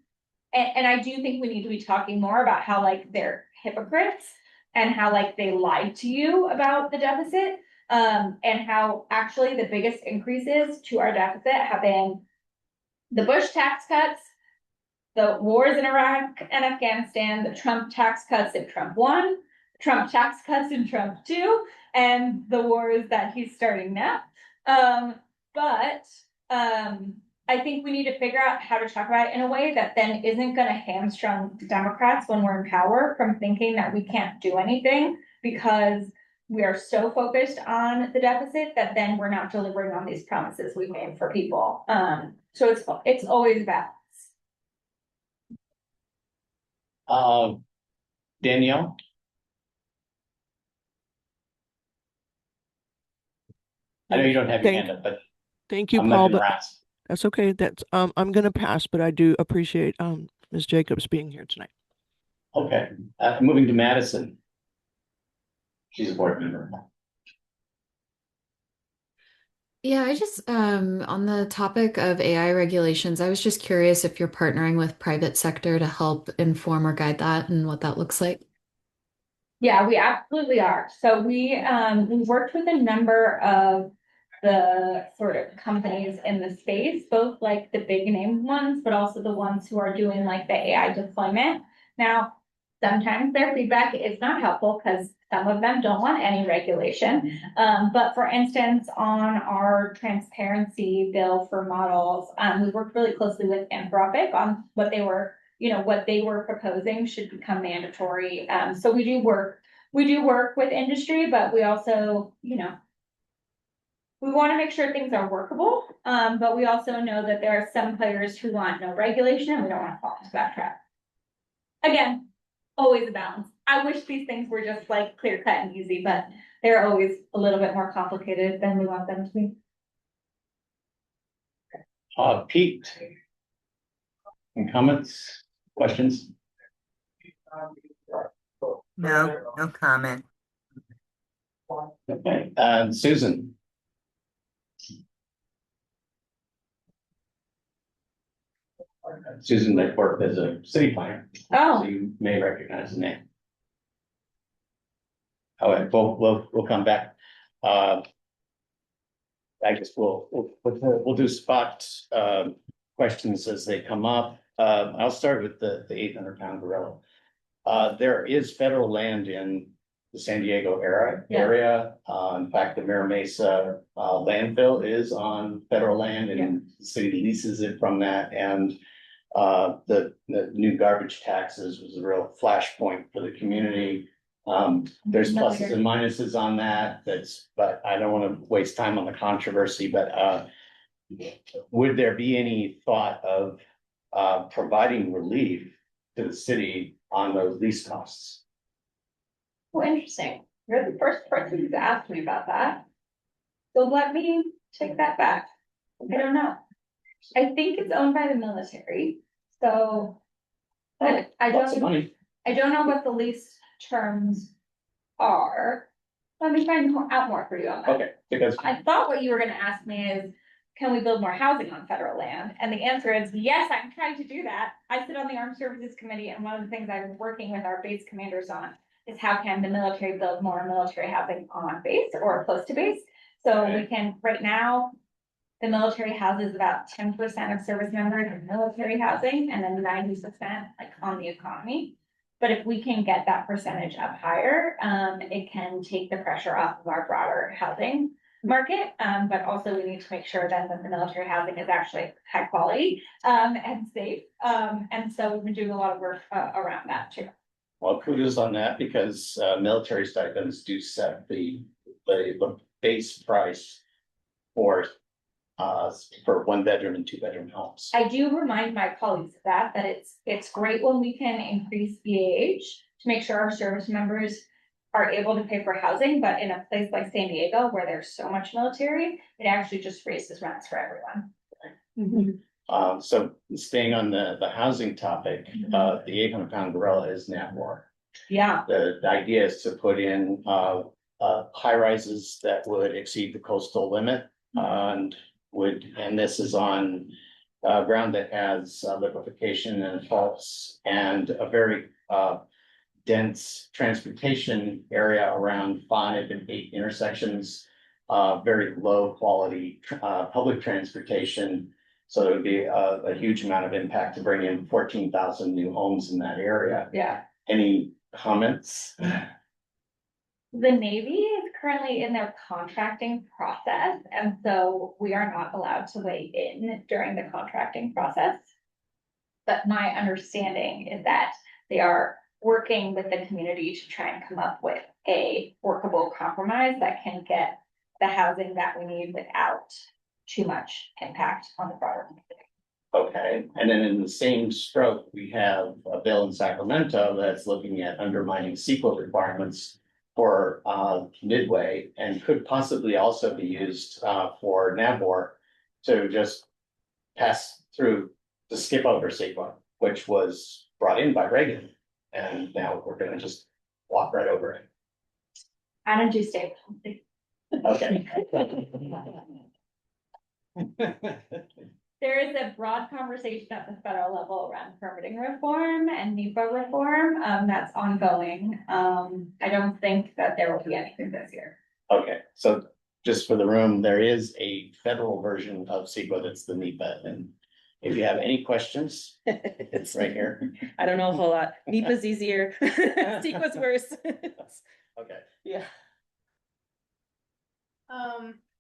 and I do think we need to be talking more about how they're hypocrites and how they lied to you about the deficit. And how actually the biggest increases to our deficit have been the Bush tax cuts, the wars in Iraq and Afghanistan, the Trump tax cuts in Trump 1, Trump tax cuts in Trump 2, and the wars that he's starting now. I think we need to figure out how to talk about it in a way that then isn't going to hamstring Democrats when we're in power from thinking that we can't do anything because we are so focused on the deficit that then we're not delivering on these promises we made for people. So it's always balance. Danielle? I know you don't have your hand up, but Thank you, I'm Paul, not gonna but harass. that's okay. I'm gonna pass, but I do appreciate Ms. Jacobs being here tonight. Okay, moving to Madison. She's a board member. Yeah, I just on the topic of AI regulations, I was just curious if you're partnering with private sector to help inform or guide that and what that looks like. Yeah, we absolutely are. So we worked with a number of the sort of companies in the space, both like the big name ones, but also the ones who are doing like the AI deployment. Now, sometimes their feedback is not helpful because some of them don't want any regulation. But for instance, on our transparency bill for models, we worked really closely with Anthropic on what they were, what they were proposing should become mandatory. So we do work with industry, but we also, we want to make sure things are workable. But we also know that there are some players who want no regulation and we don't want to fall into that trap. Again, always a balance. I wish these things were just like clear cut and easy, but they're always a little bit more complicated than we want them to be. Pete. Any comments, questions? No comment. Okay, Susan. Susan that worked as a city planner. Oh. So you may recognize the name. All right, we'll come back. I guess we'll do spot questions as they come up. I'll start with the 800-pound gorilla. There is federal land in the San Diego area. In fact, the Mira Mesa landfill is on federal land, and the city leases it from that. And the new garbage taxes was a real flashpoint for the community. There's pluses and minuses on that. But I don't want to waste time on the controversy. But would there be any thought of providing relief to the city on those lease costs? Well, interesting. You're the first person who's asked me about that. So let me take that back. I don't know. I think it's owned by the military. So, but I don't know what the lease terms are. Let me find out more for you on that. Okay, because I thought what you were gonna ask me is, can we build more housing on federal land? And the answer is yes, I'm trying to do that. I sit on the Armed Services Committee, and one of the things I'm working with our base commanders on is how can the military build more military housing on base or close to base. So we can, right now, the military houses about 10% of service members in military housing, and then 90% like on the economy. But if we can get that percentage up higher, it can take the pressure off of our broader housing market. But also we need to make sure that the military housing is actually high quality and safe. And so we've been doing a lot of work around that too. Well, kudos on that, because military stipends do set the base price for 1-bedroom and 2-bedroom homes. I do remind my colleagues of that it's great when we can increase BAH to make sure our service members are able to pay for housing, but in a place like San Diego where there's so much military, it actually just raises rents for everyone. Mm-hmm. So staying on the housing topic, the 800-pound gorilla is NAVWAR. Yeah. The idea is to put in high rises that would exceed the coastal limit, and this is on ground that has liquefaction and faults and a very dense transportation area around 5 and 8 intersections, very low quality public transportation. So it would be a huge amount of impact to bring in 14,000 new homes in that area. Yeah. Any comments? The Navy is currently in their contracting process, and so we are not allowed to weigh in during the contracting process. But my understanding is that they are working with the community to try and come up with a workable compromise that can get the housing that we need without too much impact on the broader community. Okay, and then in the same stroke, we have a bill in Sacramento that's looking at undermining CEQA requirements for Midway, and could possibly also be used for NAVWAR to just pass through, to skip over CEQA, which was brought in by Reagan, and now we're gonna just walk right over it. Energy statement. Okay. There is a broad conversation at the federal level around permitting reform and NEPA reform that's ongoing. I don't think that there will be anything this year. Okay, so just for the room, there is a federal version of CEQA that's the NEPA, and if you have any questions, it's right here. I don't know a whole lot. NEPA's easier. CEQA's worse. Okay. Yeah.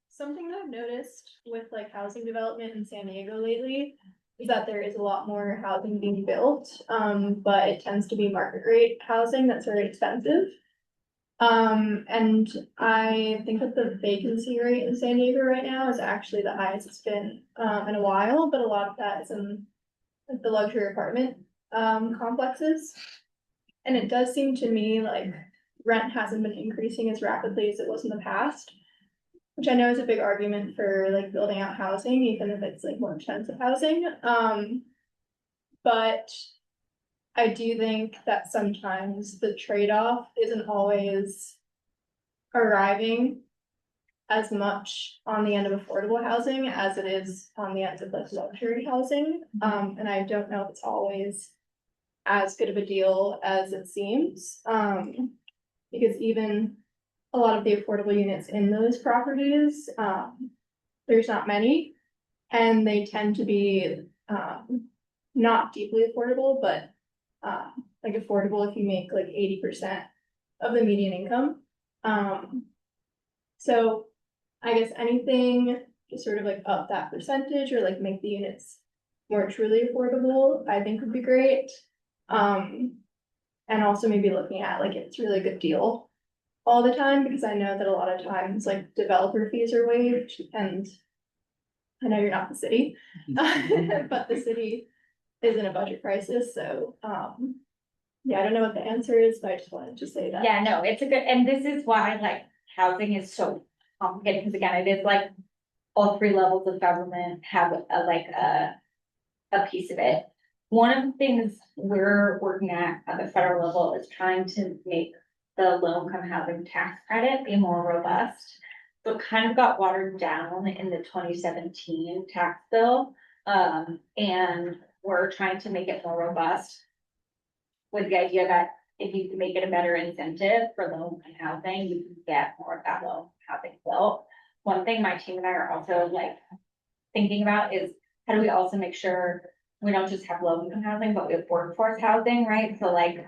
Something that I've noticed with like housing development in San Diego lately is that there is a lot more housing being built, but it tends to be market rate housing that's very expensive. And I think that the vacancy rate in San Diego right now is actually the highest it's been, in a while, but a lot of that is in like, the luxury apartment, complexes. And it does seem to me like rent hasn't been increasing as rapidly as it was in the past, which I know is a big argument for like building out housing, even if it's like more expensive housing. But I do think that sometimes the trade-off isn't always arriving as much on the end of affordable housing as it is on the end of like luxury housing. And I don't know if it's always as good of a deal as it seems. Because even a lot of the affordable units in those properties, there's not many, and they tend to be not deeply affordable, but like affordable if you make like 80% of the median income. So I guess anything to sort of like up that percentage or like make the units more truly affordable, I think would be great. And also maybe looking at like it's really a good deal all the time, because I know that a lot of times like developer fees are waived, and I know you're not the city, but the city is in a budget crisis, so yeah, I don't know what the answer is, but I just wanted to say that. Yeah, no, it's a good, and this is why like housing is so complicated, because again, it is like all three levels of government have a piece of it. One of the things we're working at the federal level is trying to make the low income housing tax credit be more robust. So it kind of got watered down in the 2017 tax bill. And we're trying to make it more robust with the idea that if you can make it a better incentive for low income housing, you can get more of that low housing built. One thing my team and I are also like thinking about is how do we also make sure we don't just have low income housing, but we have workforce housing, right? So like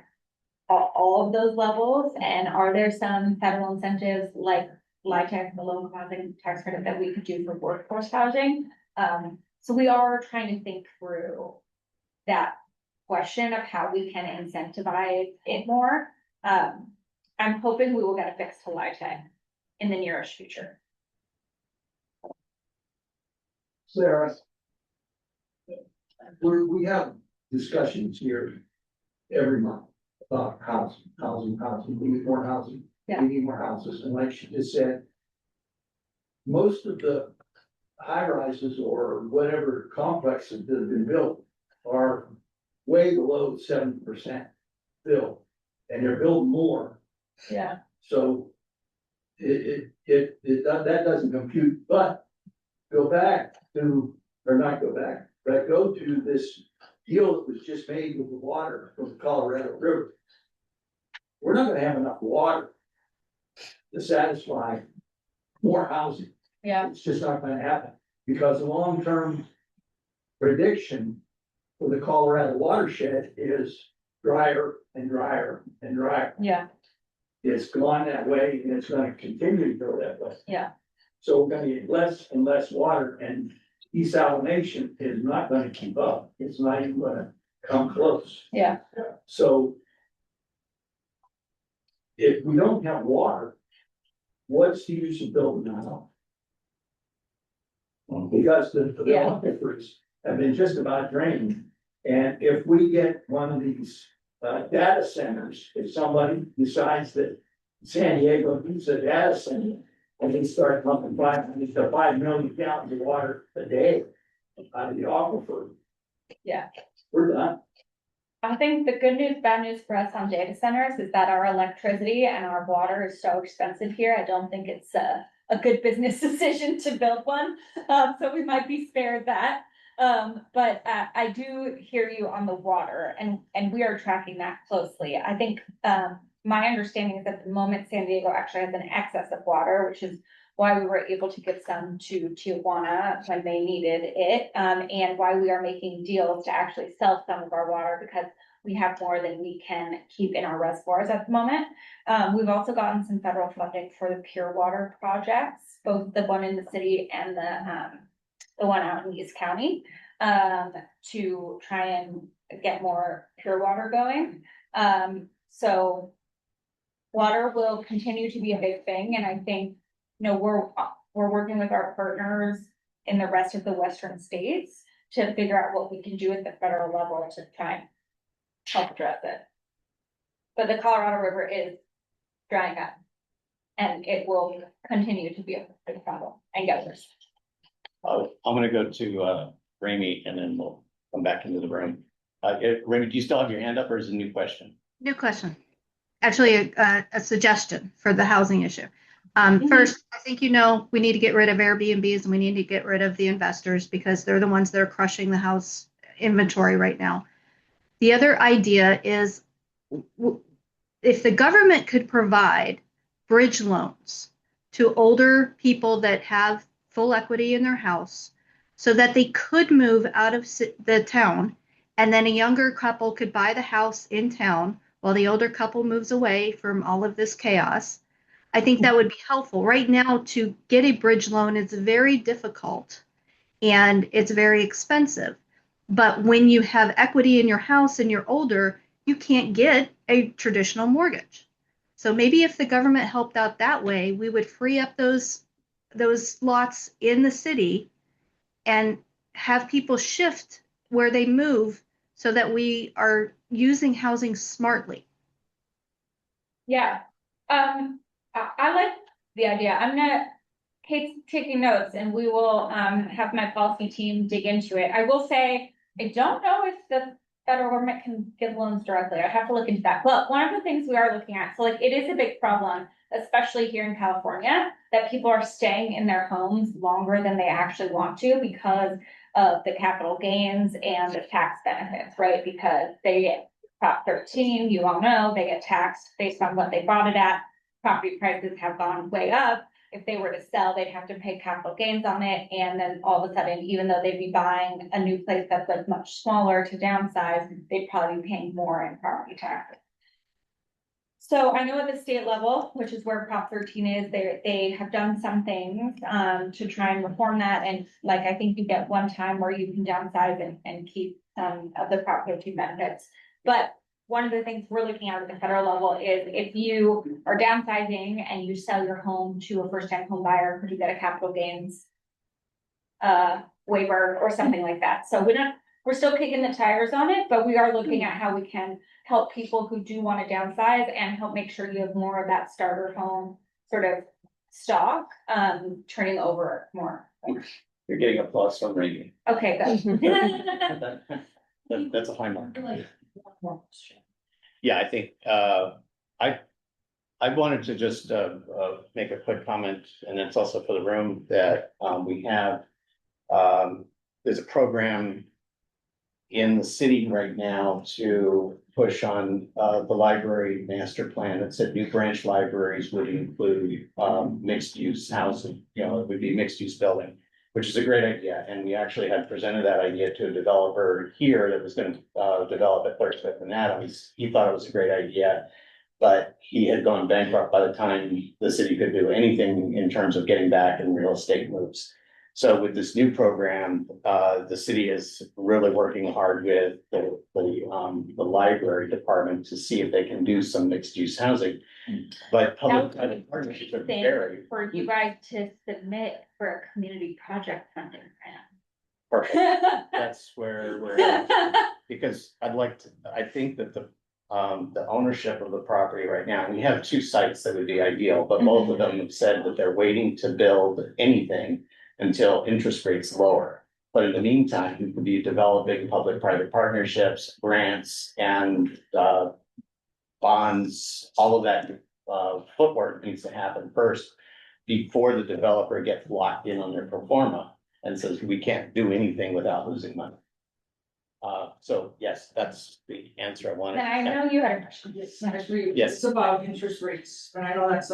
all of those levels, and are there some federal incentives like LIHTC, the low income housing tax credit, that we could do for workforce housing? So we are trying to think through that question of how we can incentivize it more. I'm hoping we will get a fix to LIHTC in the nearest future. Sarah, we have discussions here every month about housing, we need more housing, Yeah. we need more houses, and like she just said, most of the high rises or whatever complexes that have been built are way below 70% built, and they're building more. Yeah. So that doesn't compute, but go back to, or not go back, but go to this deal that was just made with the water from the Colorado River. We're not gonna have enough water to satisfy more housing. Yeah. It's just not gonna happen, because the long-term prediction for the Colorado watershed is drier and drier and drier. Yeah. It's gone that way, and it's gonna continue to go that way. Yeah. So we're gonna get less and less water, and desalination is not gonna keep up. It's not even gonna come close. Yeah. So if we don't have water, what's the use of building now? Because the aquifers have been just about drained. And if we get one of these data centers, if somebody decides that San Diego needs a data center, and they start pumping 5 million gallons of water a day out of the aquifer, Yeah. we're done. I think the good news, bad news for us on data centers is that our electricity and our water is so expensive here. I don't think it's a good business decision to build one. So we might be spared that. But I do hear you on the water, and we are tracking that closely. I think my understanding is that at the moment San Diego actually has an excess of water, which is why we were able to give some to Tijuana when they needed it, and why we are making deals to actually sell some of our water because we have more than we can keep in our reservoirs at the moment. We've also gotten some federal funding for the pure water projects, both the one in the city and the one out in East County, to try and get more pure water going. So water will continue to be a big thing, and I think, we're working with our partners in the rest of the western states to figure out what we can do at the federal level to try and help address it. But the Colorado River is drying up, and it will continue to be a big problem and get worse. I'm gonna go to Ramey and then we'll come back into the room. Ramey, do you still have your hand up or is it a new question? New question. Actually, a suggestion for the housing issue. First, I think we need to get rid of Airbnbs and we need to get rid of the investors because they're the ones that are crushing the house inventory right now. The other idea is if the government could provide bridge loans to older people that have full equity in their house so that they could move out of the town and then a younger couple could buy the house in town while the older couple moves away from all of this chaos. I think that would be helpful. Right now, to get a bridge loan is very difficult and it's very expensive. But when you have equity in your house and you're older, you can't get a traditional mortgage. So maybe if the government helped out that way, we would free up those lots in the city and have people shift where they move so that we are using housing smartly. Yeah, I like the idea. I'm gonna, Kate's taking notes and we will, have my policy team dig into it. I will say, I don't know if the federal government can give loans directly. I have to look into that. But one of the things we are looking at, so like it is a big problem, especially here in California, that people are staying in their homes longer than they actually want to because of the capital gains and the tax benefits, right? Because they get Prop 13, you all know, they get taxed based on what they bought it at. Property prices have gone way up. If they were to sell, they'd have to pay capital gains on it. And then all of a sudden, even though they'd be buying a new place that's like much smaller to downsize, they'd probably be paying more in property taxes. So I know at the state level, which is where Prop 13 is, they have done some things to try and reform that. And like, I think you get one time where you can downsize and keep some of the Prop 13 benefits. But one of the things we're looking at the federal level is if you are downsizing and you sell your home to a first-time home buyer, could you get a capital gains waiver or something like that? So we're still kicking the tires on it, but we are looking at how we can help people who do want to downsize and help make sure you have more of that starter home sort of stock, turning over more. You're getting applause from Ramey. Okay, good. That's a high mark. Yeah, I think, I wanted to just, make a quick comment, and it's also for the room, that, we have, there's a program in the city right now to push on, the library master plan. It said new branch libraries would include, mixed use housing, it would be mixed use building, which is a great idea. And we actually had presented that idea to a developer here that was gonna develop at Clerk Smith and Adams. He thought it was a great idea, but he had gone bankrupt by the time the city could do anything in terms of getting back in real estate moves. So with this new program, the city is really working hard with the library department to see if they can do some mixed use housing. But public-private partnerships are very. For you guys to submit for a community project funding grant. Perfect. That's where we're at. Because I think that the ownership of the property right now, we have 2 sites that would be ideal, but both of them have said that they're waiting to build anything until interest rates lower. But in the meantime, we could be developing public-private partnerships, grants, and bonds. All of that footwork needs to happen first before the developer gets locked in on their pro forma and says, we can't do anything without losing money. So yes, that's the answer I wanted. And I know you had a question. I agree. Yes. It's about interest rates, and I know that's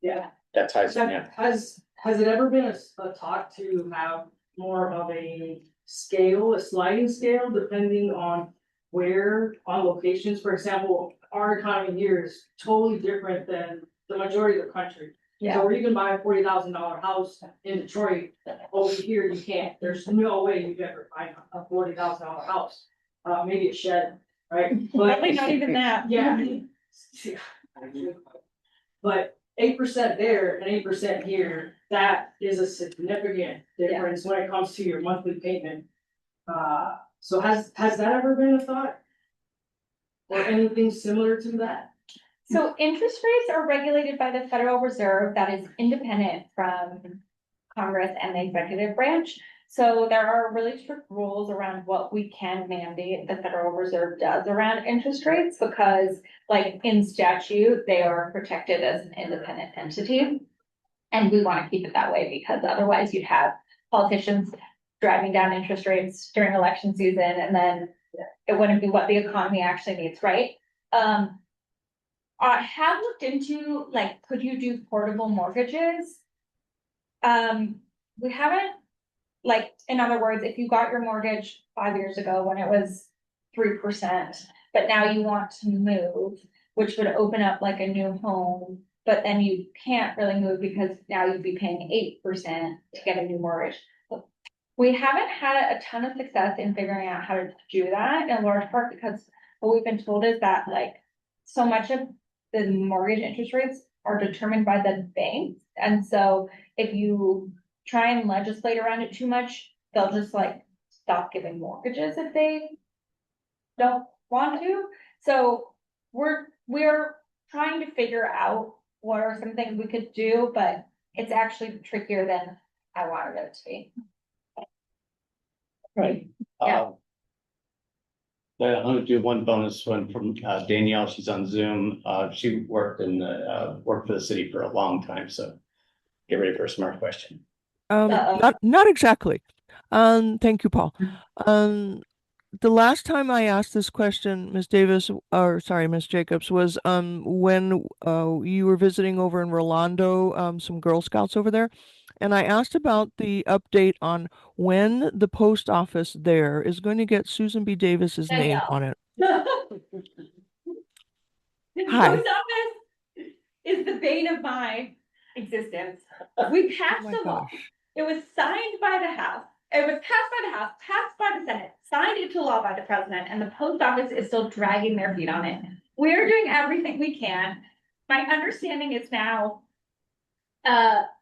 Yeah. that ties in, yeah. Has it ever been a talk to have more of a scale, a sliding scale, depending on where, on locations? For example, our economy here is totally different than the majority of the country. So where you can buy a $40,000 house in Detroit, over here you can't. There's no way you can ever find a $40,000 house. Maybe a shed, right? But Probably not even that. yeah. But 8% there and 8% here, that is a significant difference when it comes to your monthly payment. So has that ever been a thought? Or anything similar to that? So interest rates are regulated by the Federal Reserve, that is independent from Congress and the executive branch. So there are really strict rules around what we can mandate the Federal Reserve does around interest rates, because like in statute, they are protected as an independent entity. And we want to keep it that way, because otherwise you'd have politicians driving down interest rates during election season, and then it wouldn't be what the economy actually needs, right? I have looked into, like, could you do portable mortgages? We haven't, like, in other words, if you got your mortgage 5 years ago when it was 3%, but now you want to move, which would open up like a new home, but then you can't really move because now you'd be paying 8% to get a new mortgage. We haven't had a ton of success in figuring out how to do that, in large part because what we've been told is that like so much of the mortgage interest rates are determined by the banks. And so if you try and legislate around it too much, they'll just like stop giving mortgages if they don't want to. So we're trying to figure out what are some things we could do, but it's actually trickier than I wanted it to be. Right. Yeah. I'm gonna do one bonus one from Danielle. She's on Zoom. She worked for the city for a long time, so get ready for a smart question. Not exactly. Thank you, Paul. The last time I asked this question, Ms. Davis, or sorry, Ms. Jacobs, was when you were visiting over in Rolando, some Girl Scouts over there. And I asked about the update on when the post office there is going to get Susan B. Davis's name on it. The Hi. post office is the bane of my existence. We passed a law. It was signed by the House. It was passed by the House, passed by the Senate, signed into law by the president, and the post office is still dragging their feet on it. We're doing everything we can. My understanding is now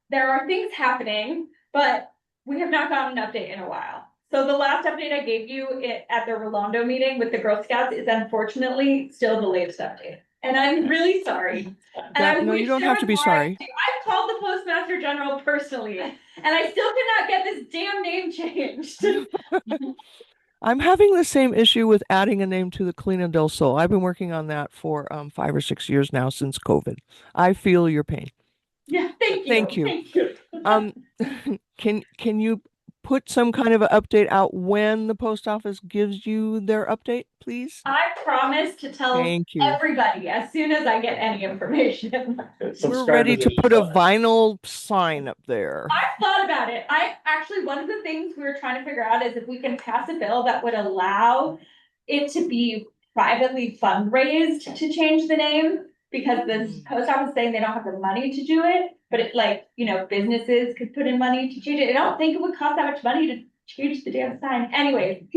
there are things happening, but we have not gotten an update in a while. So the last update I gave you at the Rolando meeting with the Girl Scouts is unfortunately still the latest update. And I'm really sorry. No, you don't have to be sorry. I've called the Postmaster General personally, and I still cannot get this damn name changed. I'm having the same issue with adding a name to the Colina del Sol. I've been working on that for 5 or 6 years now since COVID. I feel your pain. Yeah, thank you. Thank you. Thank you. Can you put some kind of an update out when the post office gives you their update, please? I promise to tell everybody as soon as I get any information. We're ready to put a vinyl sign up there. I've thought about it. One of the things we were trying to figure out is if we can pass a bill that would allow it to be privately fundraised to change the name, because the post office is saying they don't have the money to do it, but it businesses could put in money to change it. I don't think it would cost that much money to change the damn sign. Anyway,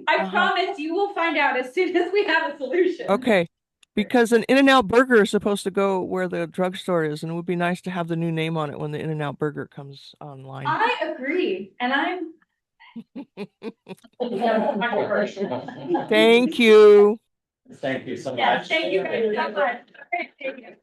I promise you will find out as soon as we have a solution. Okay. Because an In-N-Out Burger is supposed to go where the drugstore is, and it would be nice to have the new name on it when the In-N-Out Burger comes online. I agree, and I'm Thank you. Thank you so much. Yes, thank you guys so much. Thank you.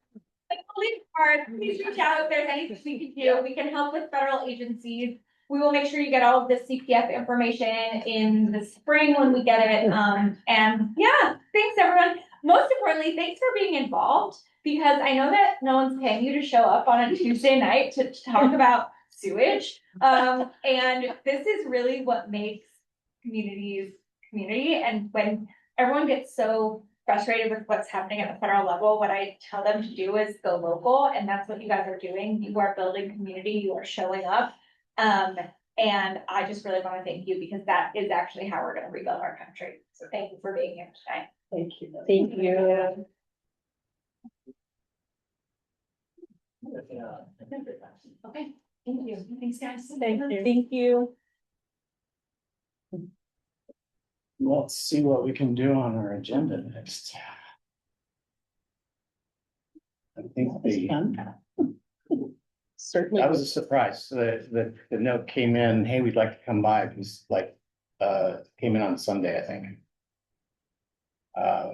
Please reach out if there's anything we can do. We can help with federal agencies. We will make sure you get all of the CPF information in the spring when we get it. And yeah, thanks everyone. Most importantly, thanks for being involved, because I know that no one's paying you to show up on a Tuesday night to talk about sewage. And this is really what makes communities community. And when everyone gets so frustrated with what's happening at the federal level, what I tell them to do is go local, and that's what you guys are doing. You are building community, you are showing up. And I just really want to thank you because that is actually how we're gonna rebuild our country. So thank you for being here tonight. Thank you. Thank you. Okay, thank you. Thanks, guys. Thank you. Thank you. Let's see what we can do on our agenda next. I think Certainly. that was a surprise. The note came in, hey, we'd like to come by. It was like, came in on Sunday, I think. I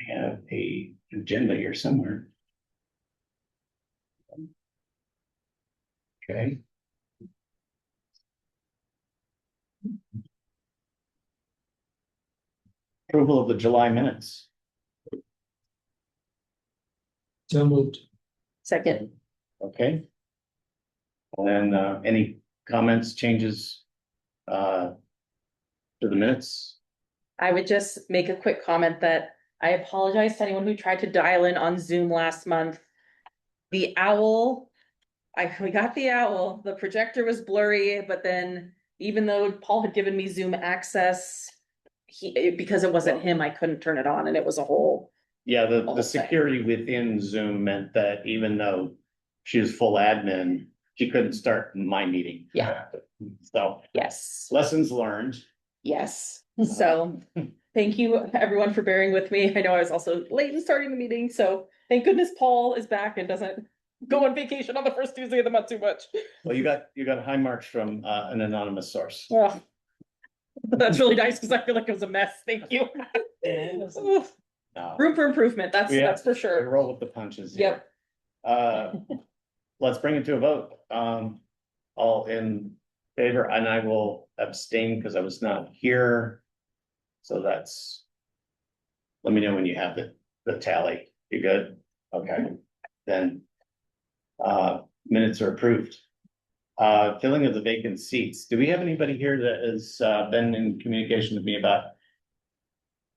have a agenda here somewhere. Okay. Approval of the July minutes. So moved. Second. Okay. And any comments, changes to the minutes? I would just make a quick comment that I apologize to anyone who tried to dial in on Zoom last month. The owl, we got the owl, the projector was blurry, but then even though Paul had given me Zoom access, because it wasn't him, I couldn't turn it on and it was a whole. Yeah, the thing. security within Zoom meant that even though she was full admin, she couldn't start my meeting. Yeah. So Yes. lessons learned. Yes. So thank you everyone for bearing with me. I know I was also late in starting the meeting, so thank goodness Paul is back and doesn't go on vacation on the first Tuesday of the month too much. Well, you got high marks from an anonymous source. Well, that's really nice because I feel like it was a mess. Thank you. Oof. No, Room for improvement. That's for we sure. roll with the punches here. Yep. Let's bring it to a vote. All in favor, and I will abstain because I was not here. So that's. Let me know when you have the tally. You good? Okay, then. Minutes are approved. Filling of the vacant seats. Do we have anybody here that has been in communication with me about?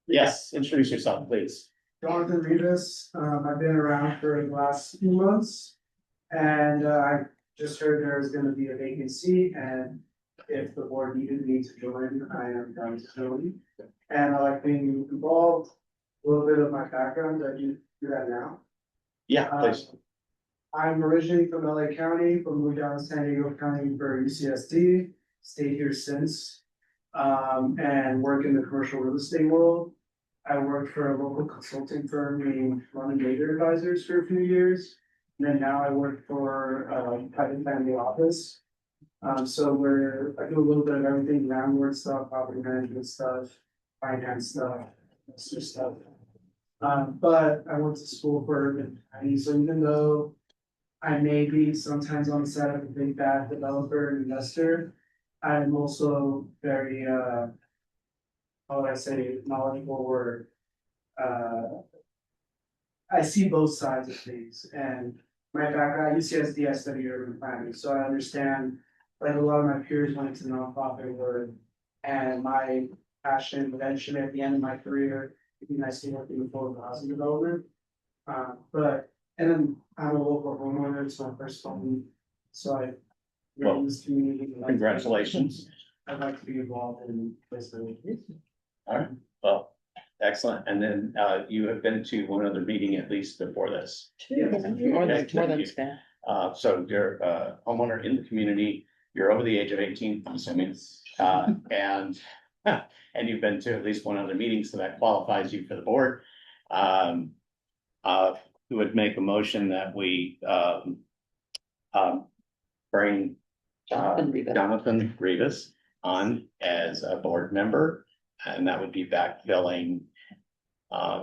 Yes, introduce yourself, please. Jonathan Rivas, I've been around for the last few months. And I just heard there's gonna be a vacancy, and if the board needed me to join, I am down to join. And I like being involved, a little bit of my background, I do that now. Yeah, please. I'm originally from LA County, but moved down to San Diego County for UCSD, stayed here since. And work in the commercial real estate world. I worked for a local consulting firm named London Data Advisors for a few years. And then now I work for a private family office. So I do a little bit of everything, landlord stuff, property management stuff, finance stuff, investor stuff. But I went to school for urban planning, so even though I may be sometimes on the side of a big bad developer and investor, I'm also very, how would I say, knowledgeable or, I see both sides of things, and my background, UCSD, I studied urban planning, so I understand, like a lot of my peers went to nonprofit work, and my passion eventually at the end of my career, it'd be nice to work in affordable housing development. And then I'm a local homeowner, it's my first home, so I. Well, in this community. Congratulations. I'd like to be involved in this. All right, well, excellent. And then you have been to one other meeting at least before this. More than that. So you're a homeowner in the community, you're over the age of 18, I'm assuming, and you've been to at least one other meeting, so that qualifies you for the board. Who would make a motion that we bring Jonathan Rivas on as a board member, and that would be backfilling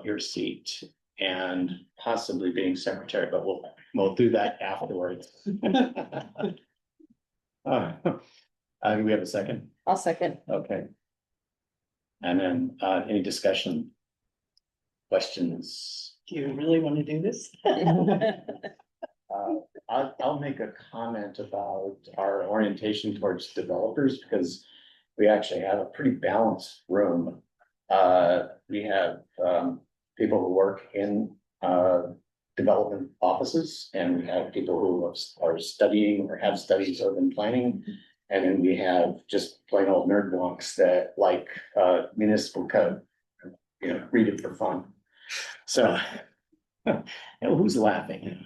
your seat and possibly being secretary, but we'll do that afterwards. Do we have a second? I'll second. Okay. And then any discussion? Questions? Do you really want to do this? I'll make a comment about our orientation towards developers, because we actually have a pretty balanced room. We have, people who work in, development offices, and we have people who are studying or have studied urban planning. And then we have just plain old nerd wonks that like, municipal code, read it for fun. So, who's laughing?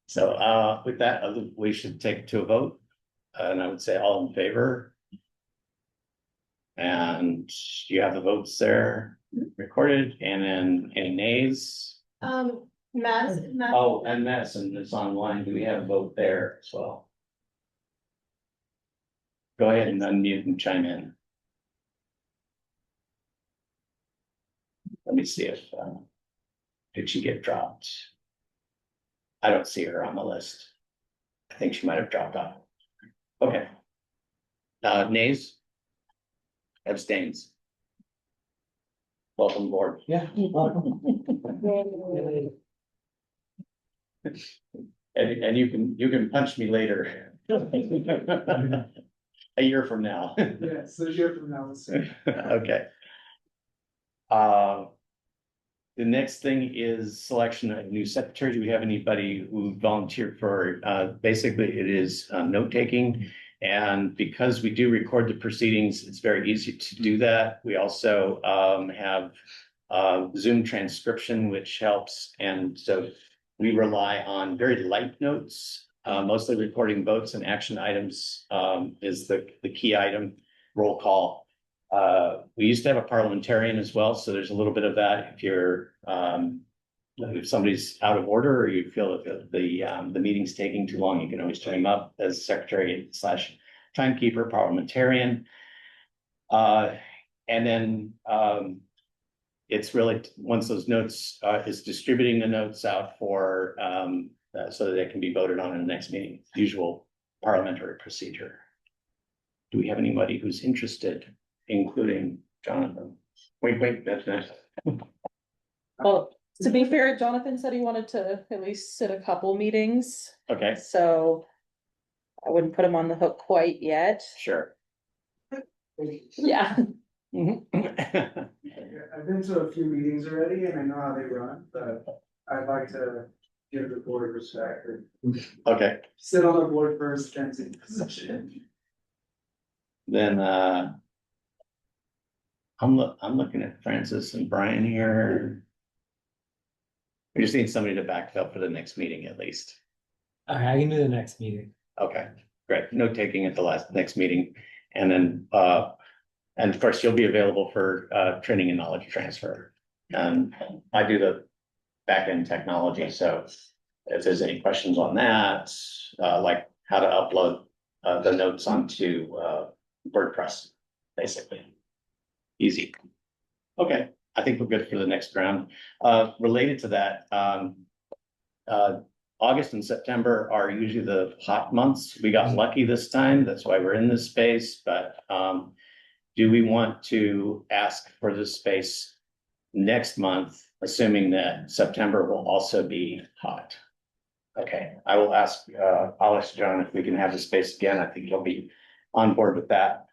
So, with that, we should take it to a vote. And I would say all in favor. And you have the votes there recorded, and then any nays? Mass. Oh, and Madison is online. Do we have a vote there as well? Go ahead and unmute and chime in. Let me see if, did she get dropped? I don't see her on the list. I think she might have dropped off. Okay. Nays? Abstains? Welcome aboard. Yeah. welcome. And you can punch me later. A year from now. Yeah, so a year from now, let's see. Okay. The next thing is selection of new secretary. Do we have anybody who volunteered for, basically it is note taking. And because we do record the proceedings, it's very easy to do that. We also have Zoom transcription, which helps. And so we rely on very light notes, mostly recording votes and action items is the key item, roll call. We used to have a parliamentarian as well, so there's a little bit of that. If somebody's out of order or you feel that the meeting's taking too long, you can always turn him up as secretary / timekeeper parliamentarian. And then it's really, once those notes is distributing the notes out for so that they can be voted on in the next meeting, usual parliamentary procedure. Do we have anybody who's interested, including Jonathan? Wait, that's next. Well, to be fair, Jonathan said he wanted to at least sit a couple meetings, Okay, so I wouldn't put him on the hook quite yet. sure. Yeah. I've been to a few meetings already and I know how they run, but I'd like to give the board respect and Okay, sit on the board first, then take position. then I'm looking at Francis and Brian here. We just need somebody to backfill for the next meeting at least. All right, I can do the next meeting. Okay, great. Note taking at the next meeting. And then, and of course, you'll be available for training and knowledge transfer. I do the back-end technology, so if there's any questions on that, like how to upload the notes onto WordPress, basically. Easy. Okay, I think we're good for the next round. Related to that, August and September are usually the hot months. We got lucky this time. That's why we're in this space. But do we want to ask for this space next month, assuming that September will also be hot? Okay, I'll ask John if we can have the space again. I think he'll be on board with that.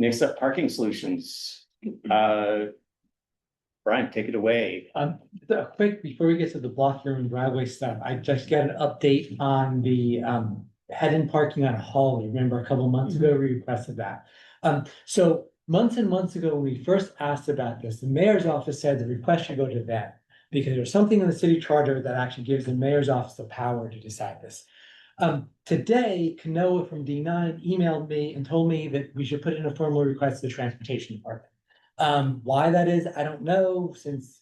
Next up, parking solutions. Brian, take it away. Quick, before we get to the block room and driveway stuff, I just got an update on the head-in parking on Hall. Remember a couple months ago, we requested that. So months and months ago, when we first asked about this, the mayor's office said the request should go to them because there's something in the city charter that actually gives the mayor's office the power to decide this. Today, Kanoa from D9 emailed me and told me that we should put in a formal request to the transportation department. Why that is, I don't know, since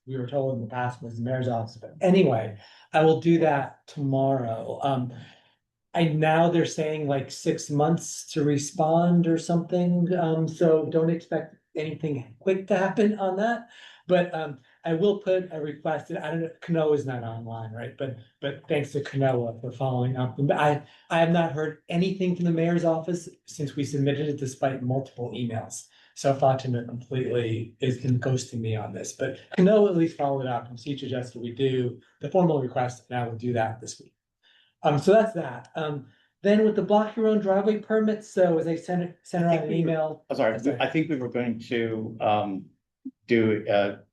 we were told in the past was the mayor's office, but anyway, I will do that tomorrow. Now they're saying like 6 months to respond or something, so don't expect anything quick to happen on that. But I will put a request, I don't know, Kanoa is not online, right? But thanks to Kanoa for following up. I have not heard anything from the mayor's office since we submitted it despite multiple emails. So Fatima completely is ghosting me on this, but Kanoa at least followed up and she suggested we do the formal request, and I will do that this week. So that's that. Then with the block your own driveway permits, so as I sent out an email. I'm sorry, I think we were going to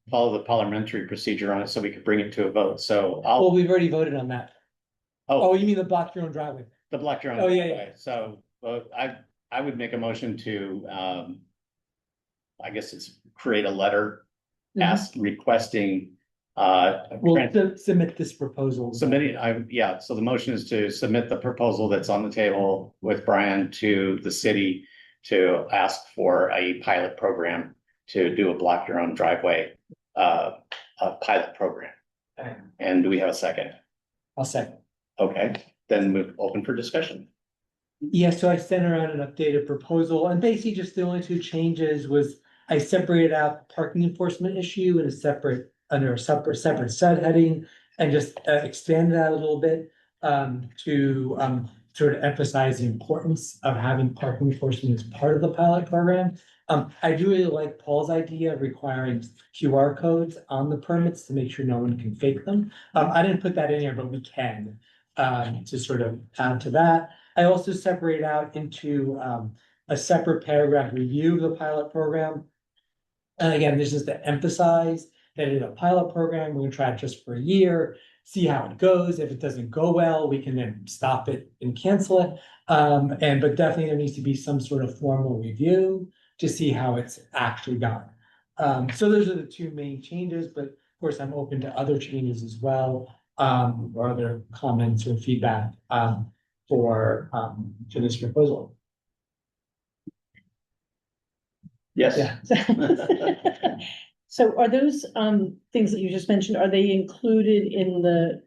follow the parliamentary procedure on it so we could bring it to a vote. So Well, I'll, we've already voted on that. oh, Oh, you mean the block your own driveway? the block your own. Oh, yeah, yeah. driveway. So I would make a motion to I guess it's create a letter requesting We'll submit this proposal. submitting, so the motion is to submit the proposal that's on the table with Brian to the city to ask for a pilot program to do a block your own driveway, a pilot program. And do we have a second? I'll second. Okay, then we're open for discussion. Yeah, so I sent around an updated proposal and basically just the only two changes was I separated out the parking enforcement issue in a separate, under a separate subheading and just expanded that a little bit to sort of emphasize the importance of having parking enforcement as part of the pilot program. I do really like Paul's idea of requiring QR codes on the permits to make sure no one can fake them. I didn't put that in here, but we can to sort of add to that. I also separate out into a separate paragraph review of the pilot program. And again, this is to emphasize that it's a pilot program. We're gonna try it just for a year, see how it goes. If it doesn't go well, we can then stop it and cancel it. But definitely there needs to be some sort of formal review to see how it's actually gone. So those are the two main changes, but of course I'm open to other changes as well, or other comments or feedback for to this proposal. Yes. Yeah. So are those things that you just mentioned, are they included in the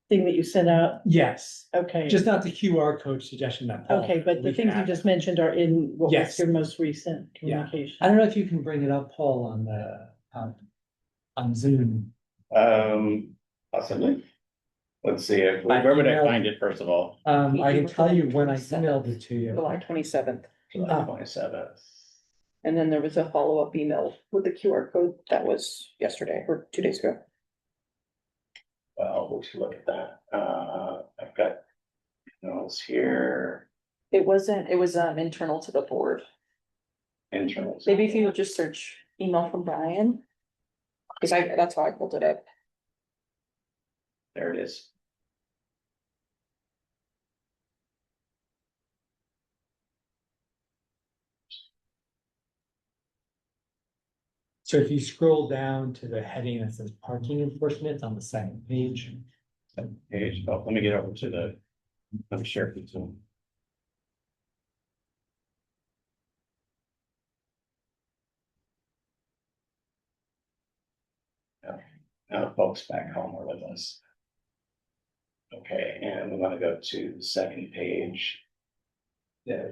thing that you sent out? Yes, Okay. just not the QR code suggestion that. Paul- Okay, but the we can things you add. just mentioned are in what was Yes. your most recent Yeah. communication? I don't know if you can bring it up, Paul, on the on Zoom. Possibly. Let's see, where would I find it, first of all? I can tell you when I emailed it to you. July 27th. July 27th. And then there was a follow-up email with the QR code that was yesterday or 2 days ago. Well, let's look at that. I've got notes here, It wasn't, it was internal to the board. internals. Maybe if you just search email from Brian. Cause that's how I pulled it up. There it is. So if you scroll down to the heading that says parking enforcement, it's on the second page. Page, oh, let me get over to the, I'm sure it's on. Now folks back home are with us. Okay, and we want to go to the second page. Yeah.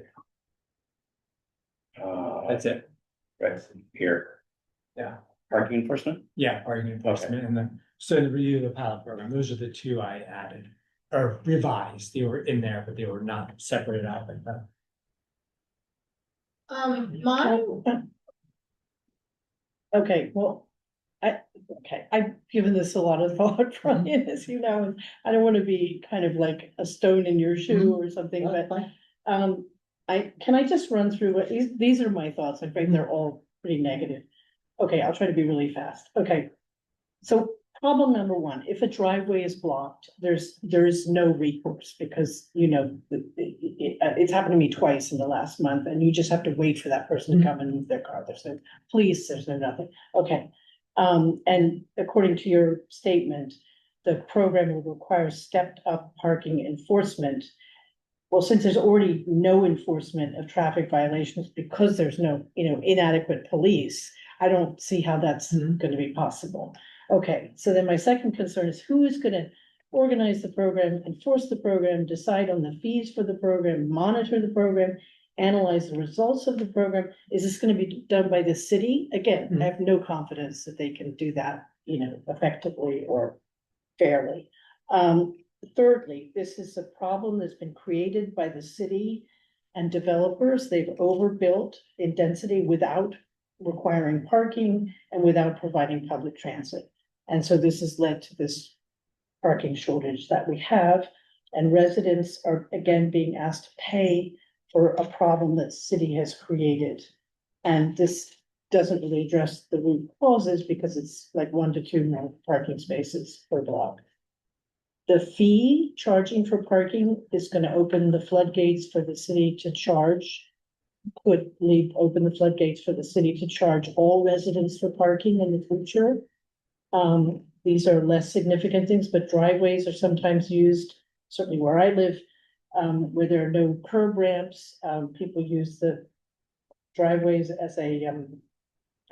That's it. Right here. Yeah. Parking enforcement? Yeah, parking enforcement and then, so the review of the pilot program, those are the two I added. Or revised, they were in there, but they were not separated out like that. Mine, Okay, well, I've given this a lot of thought, Brian, as you know, and I don't want to be kind of like a stone in your shoe or something, but can I just run through what, these are my thoughts, I think they're all pretty negative. Okay, I'll try to be really fast. Okay. So problem number one, if a driveway is blocked, there is no recourse because, you know, it's happened to me twice in the last month and you just have to wait for that person to come and move their car. There's no police, there's no nothing. Okay. And according to your statement, the program will require stepped up parking enforcement. Well, since there's already no enforcement of traffic violations because there's no, you know, inadequate police, I don't see how that's gonna be possible. Okay, so then my second concern is who is gonna organize the program, enforce the program, decide on the fees for the program, monitor the program, analyze the results of the program? Is this gonna be done by the city? Again, I have no confidence that they can do that, you know, effectively or fairly. Thirdly, this is a problem that's been created by the city and developers. They've overbuilt in density without requiring parking and without providing public transit. And so this has led to this parking shortage that we have. And residents are again being asked to pay for a problem that city has created. And this doesn't really address the root causes because it's like 1 to 2 more parking spaces per block. The fee charging for parking is gonna open the floodgates for the city to charge. Could leave open the floodgates for the city to charge all residents for parking in the future. These are less significant things, but driveways are sometimes used, certainly where I live, where there are no curb ramps, people use the driveways as a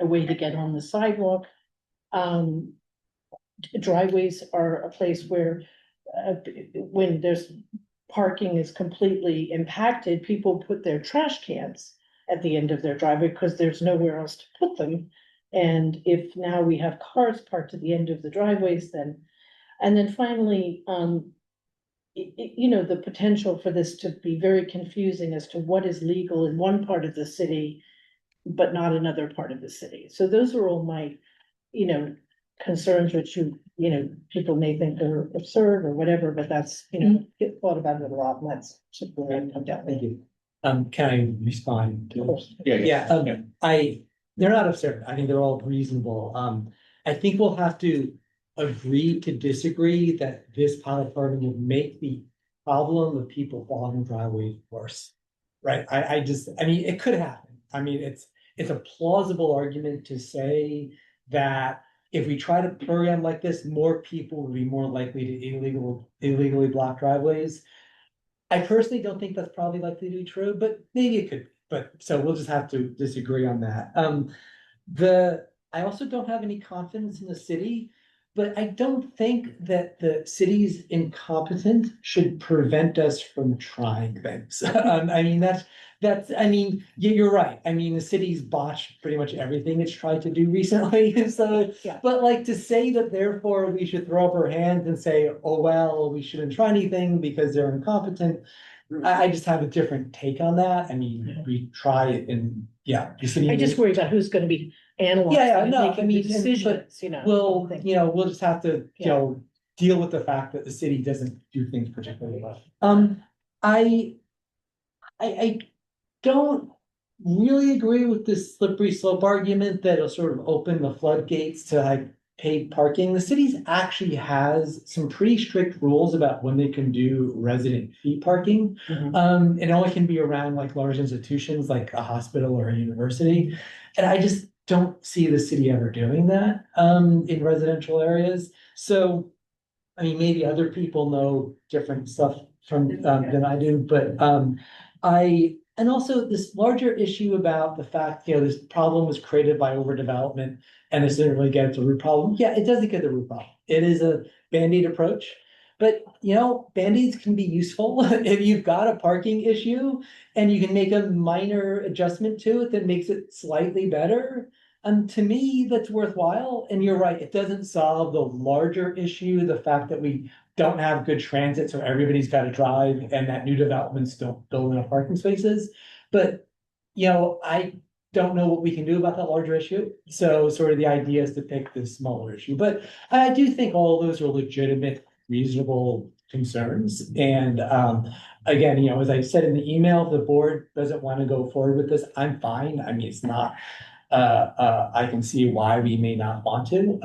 way to get on the sidewalk. Driveways are a place where, when there's parking is completely impacted, people put their trash cans at the end of their driveway because there's nowhere else to put them. And if now we have cars parked at the end of the driveways, then, and then finally, you know, the potential for this to be very confusing as to what is legal in one part of the city, but not another part of the city. So those are all my, you know, concerns, which people may think are absurd or whatever, but that's, get thought about it a lot, and that's where I come down. Thank you. Can I respond? Of course. They're not absurd. I think they're all reasonable. I think we'll have to agree to disagree that this pilot program will make the problem of people falling in driveways worse. Right? I mean, it could happen. I mean, it's a plausible argument to say that if we try to program like this, more people will be more likely to illegally block driveways. I personally don't think that's probably likely to be true, but maybe it could be. But so we'll just have to disagree on that. I also don't have any confidence in the city, but I don't think that the city's incompetent should prevent us from trying things. I mean, you're right. I mean, the city's botched pretty much everything it's tried to do recently. So, Yeah. but like to say that therefore we should throw up our hands and say, oh, well, we shouldn't try anything because they're incompetent. I just have a different take on that. I mean, we try it and the city. I just worry about who's gonna be analyzing and making the decisions, We'll just have to, deal with the fact that the city doesn't do things particularly well. I don't really agree with this slippery slope argument that it'll sort of open the floodgates to like paid parking. The city actually has some pretty strict rules about when they can do resident fee parking. It only can be around like large institutions like a hospital or a university. And I just don't see the city ever doing that in residential areas. So, I mean, maybe other people know different stuff from than I do, but and also this larger issue about the fact, this problem was created by overdevelopment and this didn't really get at the root problem. Yeah, it doesn't get the root problem. It is a Band-Aid approach, but Band-Aids can be useful if you've got a parking issue and you can make a minor adjustment to it that makes it slightly better. And to me, that's worthwhile. And you're right, it doesn't solve the larger issue, the fact that we don't have good transit, so everybody's got to drive, and that new developments don't build enough parking spaces. But, I don't know what we can do about that larger issue. So sort of the idea is to pick this smaller issue. But I do think all of those are legitimate, reasonable concerns. And again, as I said in the email, if the board doesn't want to go forward with this, I'm fine. I mean, it's not, I can see why we may not want to,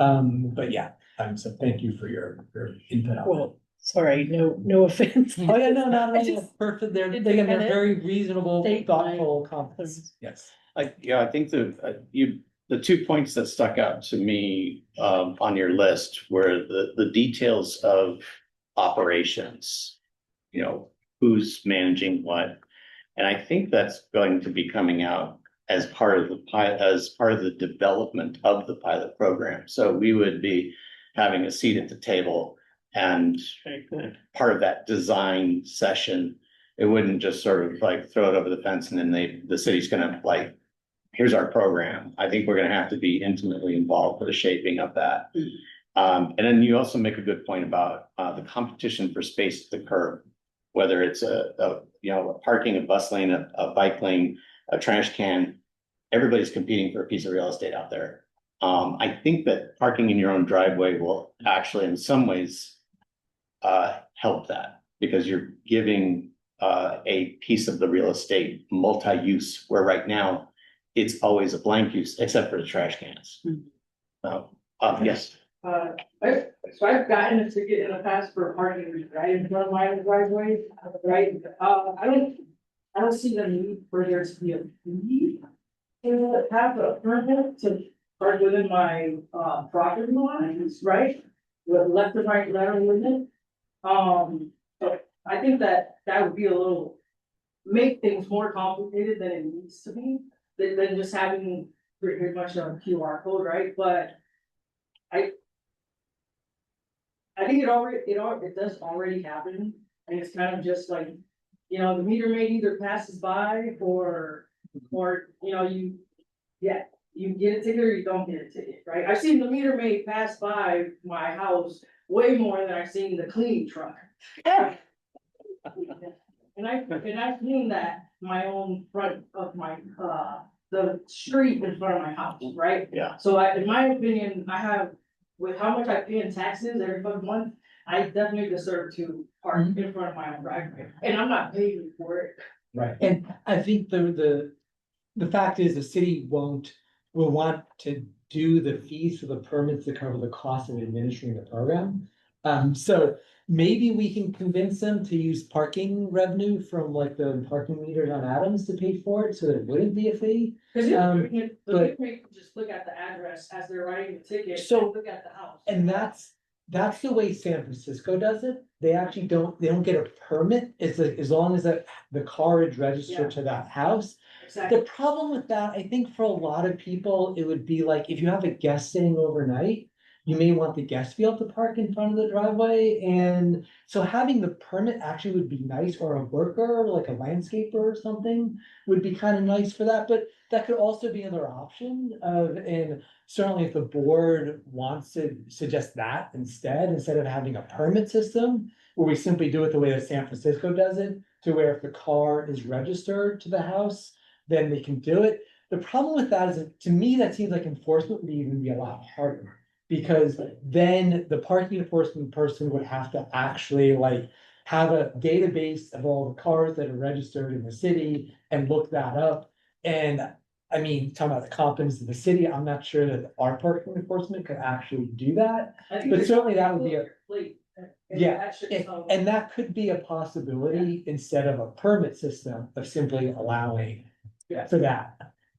but yeah. So thank you for your input on that. Sorry, no offense. Oh, yeah, no, not at all. Perfect. They're very reasonable, thoughtful comments. Yes. I think the 2 points that stuck out to me on your list were the details of operations, who's managing what. And I think that's going to be coming out as part of the development of the pilot program. So we would be having a seat at the table and part of that design session. It wouldn't just sort of like throw it over the fence and then the city's gonna like, here's our program. I think we're gonna have to be intimately involved with the shaping of that. And then you also make a good point about the competition for space at the curb, whether it's a parking, a bus lane, a bike lane, a trash can. Everybody's competing for a piece of real estate out there. I think that parking in your own driveway will actually, in some ways, help that. Because you're giving a piece of the real estate multi-use, where right now it's always a blank use, except for the trash cans. Yes, So I've gotten a ticket in the past for parking right in front of my driveway, right? I don't see the need for there to be a fee to have a permit to park within my, property lines, right? With left and right letter limit. So I think that would be a little, make things more complicated than it needs to be, than just having pretty much a QR code, right? But I think it does already happen, and it's kind of just like, you know, the meter maid either passes by or, you know, you get a ticket or you don't get a ticket, right? I've seen the meter maid pass by my house way more than I've seen the cleaning truck. And I've seen that my own front of my, the street in front of my house, right? yeah. So in my opinion, I have, with how much I pay in taxes every fucking month, I definitely deserve to park in front of my own driveway, and I'm not paying for it. Right, and I think the fact is the city will want to do the fees for the permits to cover the cost of administering the program. So maybe we can convince them to use parking revenue from like the parking meters on Adams to pay for it, so that it wouldn't be a fee. Cause the but- people just look at the address as they're writing the ticket, So- and look at the house. And that's the way San Francisco does it. They actually don't get a permit. It's like, as long as the car is registered to that house. Exactly. The problem with that, I think for a lot of people, it would be like, if you have a guest staying overnight, you may want the guest to be able to park in front of the driveway, and so having the permit actually would be nice, or a worker, like a landscaper or something, would be kind of nice for that, but that could also be another option and certainly if the board wants to suggest that instead of having a permit system, where we simply do it the way that San Francisco does it, to where if the car is registered to the house, then they can do it. The problem with that is that, to me, that seems like enforcement would even be a lot harder. Because then the parking enforcement person would have to actually like have a database of all the cars that are registered in the city and look that up. And I mean, talking about the competence of the city, I'm not sure that our parking enforcement could actually do that. But certainly that would be a, yeah, and that could be a possibility instead of a permit system of simply allowing for that.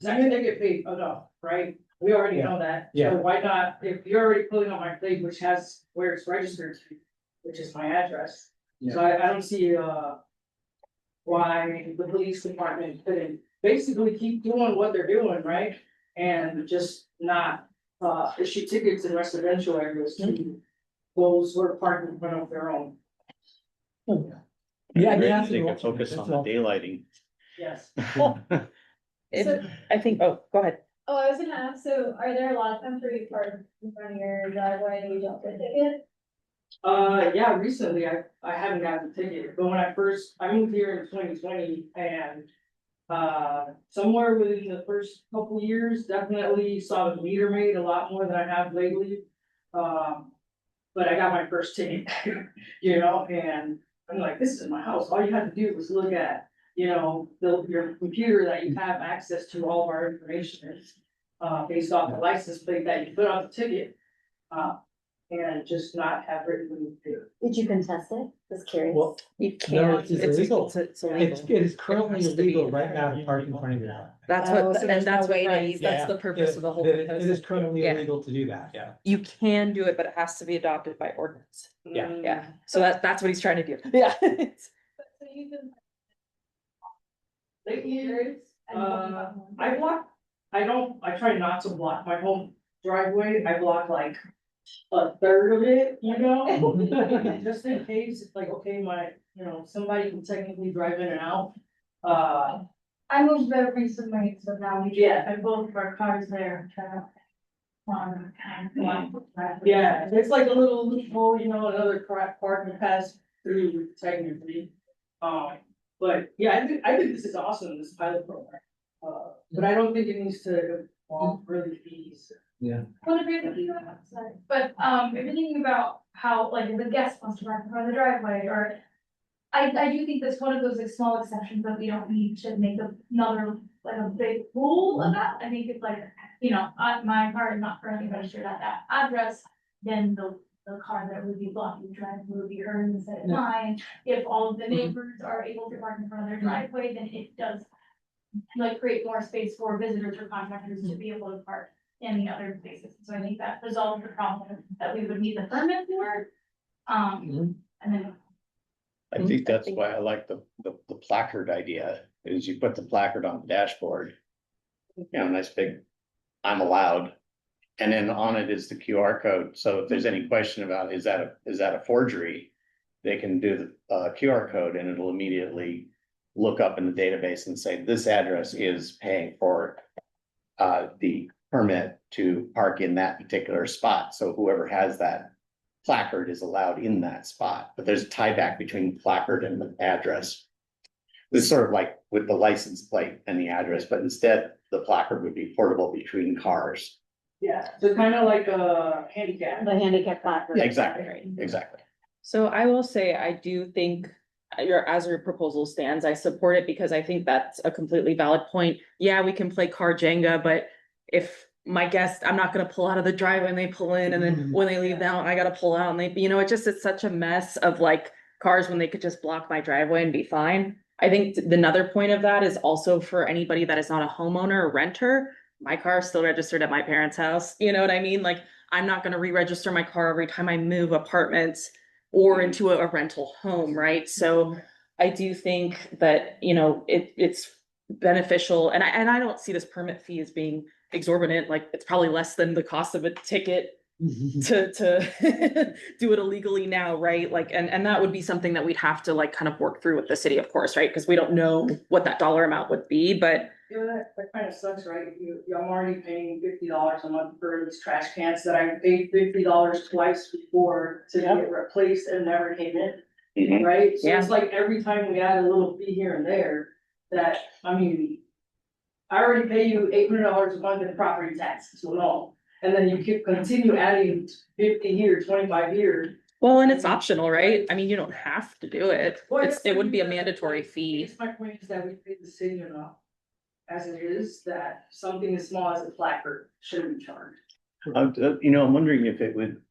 I mean, they get paid enough, right? We already know that. Yeah. So why not, if you're already pulling on my plate, which has where it's registered to, which is my address. So I don't see, why the police department couldn't basically keep doing what they're doing, right? And just not, issue tickets in residential areas to those who are parking in front of their own. Yeah, Maybe yeah, they could focus on the daylighting. Yes. I think, oh, go ahead. Oh, I was gonna ask, so are there a lot of times where you park in front of your driveway and you don't get a ticket? Yeah, recently I haven't gotten a ticket, but when I moved here in 2020 and. Somewhere within the first couple of years, definitely saw the meter maid a lot more than I have lately. But I got my first ticket, you know, and I'm like, this is my house, all you have to do was look at, you know, your computer that you have access to all of our information. Based off the license plate that you put on the ticket. And just not have written. Did you contest it? Just curious. Well, You no, can't, it's illegal. it's illegal. It is currently It has to be. illegal right now to park in front of your house. That's Oh, what, so and there's that's no way what, to right, use that's Yeah, the purpose of the whole. It is process. currently Yeah. illegal to do that, yeah. You can do it, but it has to be adopted by ordinance. Yeah. Yeah, so that's what he's trying to do. Yeah. So you've been. Lately, I block, I try not to block my home driveway, I block like a third of it, you know? Just in case, it's like, okay, you know, somebody can technically drive in and out. I moved there recently, so now we. Yeah. And both of our cars there. Yeah, it's like a little loophole, you know, another part to pass through technically. But yeah, I think this is awesome, this pilot program. But I don't think it needs to involve really fees. Would agree with you, sorry. But, if you're thinking about how, like, if the guest wants to park in front of the driveway, or I do think that's one of those like small exceptions that we don't need to make another, like a big rule about. I think it's like, my car is not currently registered at that address, then the car that would be blocking the driveway would be earned instead of mine. If all of the neighbors are able to park in front of their driveway, then it does like create more space for visitors or contractors to be able to park in the other spaces. So I think that resolves the problem that we would need the permit for. And then I think that's why I like the placard idea, is you put the placard on the dashboard. Nice big, I'm allowed. And then on it is the QR code. So if there's any question about, is that a forgery? They can do the QR code and it'll immediately look up in the database and say, this address is paying for the permit to park in that particular spot. So whoever has that placard is allowed in that spot, but there's a tie back between the placard and the address. It's sort of like with the license plate and the address, but instead the placard would be portable between cars. Yeah, so kind of like a handicap. The handicap placard. Exactly. So I will say, I do think as your proposal stands, I support it because I think that's a completely valid point. Yeah, we can play car Jenga, but if my guest, I'm not gonna pull out of the driveway and they pull in, and then when they leave now, I gotta pull out and they, it's such a mess of like cars when they could just block my driveway and be fine. I think another point of that is also for anybody that is not a homeowner or renter. My car is still registered at my parents' house. You know what I mean? Like, I'm not gonna re-register my car every time I move apartments or into a rental home, right? So I do think that, it's beneficial, and I don't see this permit fee as being exorbitant. Like, it's probably less than the cost of a ticket to do it illegally now, right? Like, and that would be something that we'd have to like kind of work through with the city, of course, right? Because we don't know what that dollar amount would be, but Yeah, that kind of sucks, right? I'm already paying $50 a month for these trash cans that I paid $50 twice before to get replaced and never came in. Right? So it's like every time we add a little fee here and there, that, I already pay you $800 a month in property taxes alone. And then you continue adding 50 years, 25 years. Well, and it's optional, right? I mean, you don't have to do it. It wouldn't be a mandatory fee. My point is that we pay the city enough as it is, that something as small as a placard shouldn't be charged. I'm wondering if it would,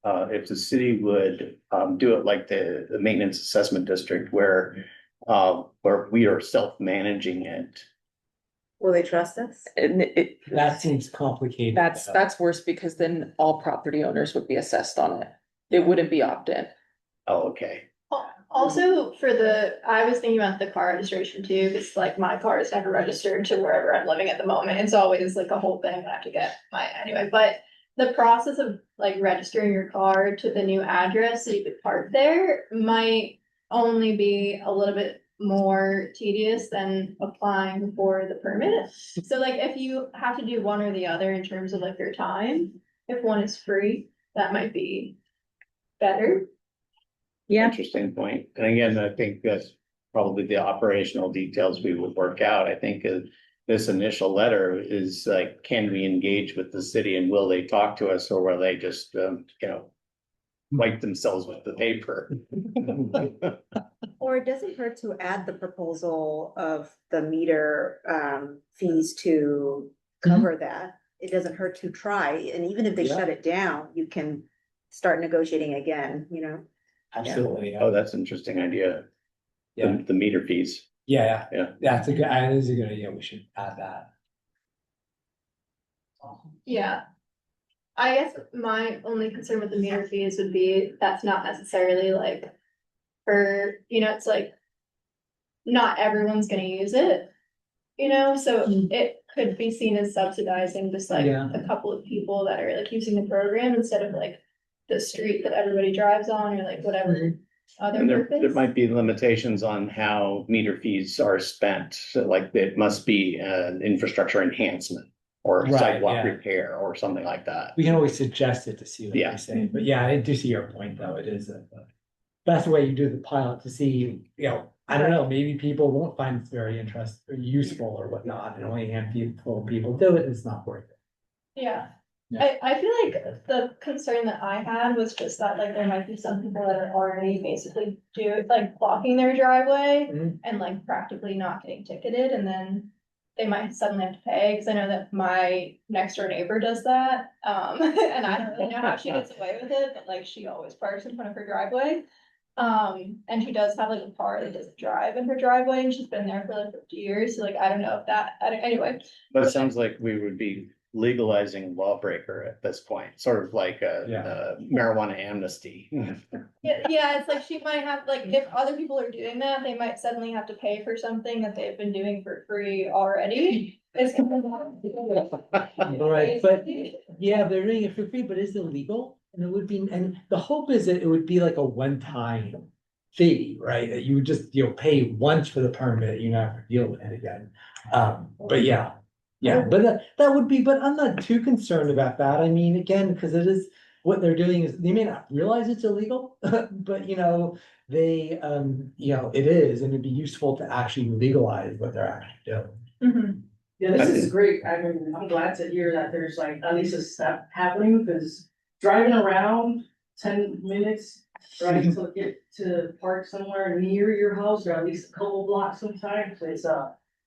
if the city would do it like the maintenance assessment district where we are self-managing it. Will they trust us? That seems complicated. That's worse, because then all property owners would be assessed on it. It wouldn't be opt-in. Oh, okay. Also, I was thinking about the car registration too, because like my car is never registered to wherever I'm living at the moment. It's always like a whole thing. I have to get anyway, but the process of like registering your car to the new address so you could park there might only be a little bit more tedious than applying for the permit. So like if you have to do one or the other in terms of like your time, if one is free, that might be better. Yeah. Interesting point. And again, I think that's probably the operational details we would work out. I think this initial letter is like, can we engage with the city and will they talk to us, or will they just, wipe themselves with the paper? Or it doesn't hurt to add the proposal of the meter fees to cover that. It doesn't hurt to try, and even if they shut it down, you can start negotiating again, Absolutely. Oh, that's an interesting idea. Yeah. The meter fees. Yeah. Yeah. That's a good idea. We should add that. Yeah. I guess my only concern with the meter fees would be that's not necessarily like it's like not everyone's gonna use it, so it could be seen as subsidizing just like a couple of people that are like using the program instead of like the street that everybody drives on or like whatever other And there purpose. might be limitations on how meter fees are spent. So like it must be an infrastructure enhancement or Right, sidewalk repair or something like that. We can always suggest it to see what they say, but I do see your point though. It is that's the way you do the pilot to see, I don't know, maybe people won't find it very interesting or useful or whatnot, and only a handful of people do it, it's not worth it. Yeah. I feel like the concern that I had was just that like there might be some people that are already basically blocking their driveway Mhm. and like practically not getting ticketed, and then they might suddenly have to pay, because I know that my next door neighbor does that. And I don't really know how she gets away with it, but like she always parks in front of her driveway. And she does have like a car that doesn't drive in her driveway, and she's been there for like 50 years, so like I don't know if that, anyway. But it sounds like we would be legalizing lawbreaker at this point, sort of like a marijuana amnesty. Yeah, it's like she might have, like, if other people are doing that, they might suddenly have to pay for something that they've been doing for free already. It's kind of. All right, but yeah, they're doing it for free, but is it illegal? And it would be, and the hope is that it would be like a one-time fee, right? That you would just, pay once for the permit, you never deal with it again. But yeah. Yeah, but that would be, but I'm not too concerned about that. I mean, again, because it is, what they're doing is, they may not realize it's illegal, but they, it is, and it'd be useful to actually legalize what they're actually doing. Mhm. Yeah, this is great. I mean, I'm glad to hear that there's like at least a step happening, because driving around 10 minutes, right, to get to park somewhere near your house, or at least a couple blocks sometimes,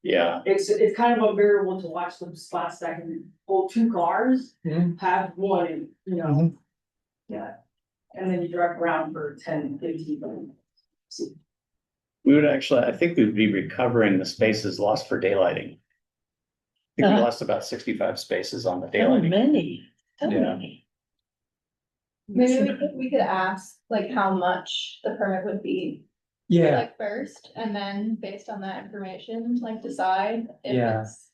Yeah, it's kind of unbearable to watch the spots that can hold two cars, Mhm. have one, and, Mhm. yeah. And then you drive around for 10, 15 minutes. we would actually, I think we'd be recovering the spaces lost for daylighting. I think we lost about 65 spaces on the So daylighting. many, so Yeah. many. Maybe we could ask like how much the permit would be. Yeah, Like first, and then based on that information, like decide if Yeah. it's.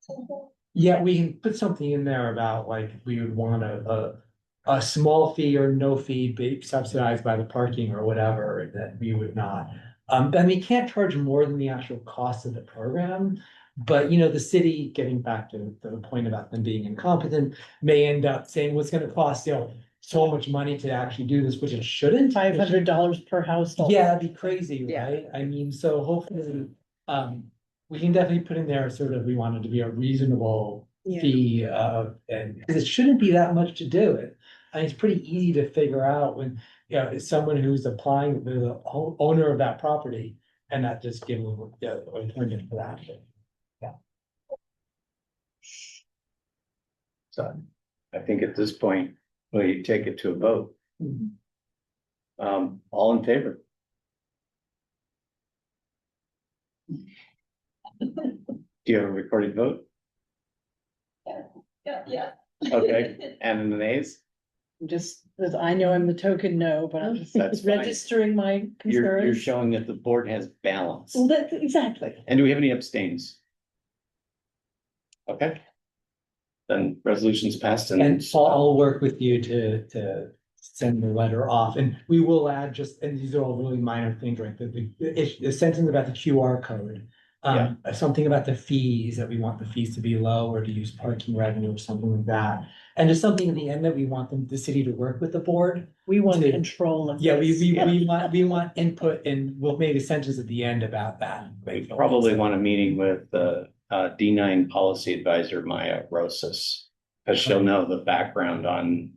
Simple. yeah, we can put something in there about like, we would want a small fee or no fee be subsidized by the parking or whatever, that we would not. And we can't charge more than the actual cost of the program. But the city, getting back to the point about them being incompetent, may end up saying, what's gonna cost, so much money to actually do this, which it shouldn't. $500 per household. Yeah, that'd be crazy, Yeah. right? I mean, so hopefully, we can definitely put in there sort of, we want it to be a reasonable Yeah. fee, and, because it shouldn't be that much to do it. I mean, it's pretty easy to figure out when, it's someone who's applying, the owner of that property, and not just give them, a permit for that. So I think at this point, we take it to a vote. All in favor? Do you have a recorded vote? Yeah. Okay, and the nays? Just, as I know I'm the token no, but I'm just That's fine. registering my You're concerns. showing that the board has balance. Well, that's exactly. And do we have any abstains? Okay. Then resolution's passed And and I'll work with you to send the letter off, and we will add and these are all really minor things, right? The sentence about the QR code. Something about the fees, that we want the fees to be low, or to use parking revenue or something like that. And just something in the end that we want the city to work with the board. We want To- control of Yeah, this. we want input, and we'll make a sentence at the end about that. we probably want a meeting with the D9 policy advisor, Maya Rosas. Because she'll know the background on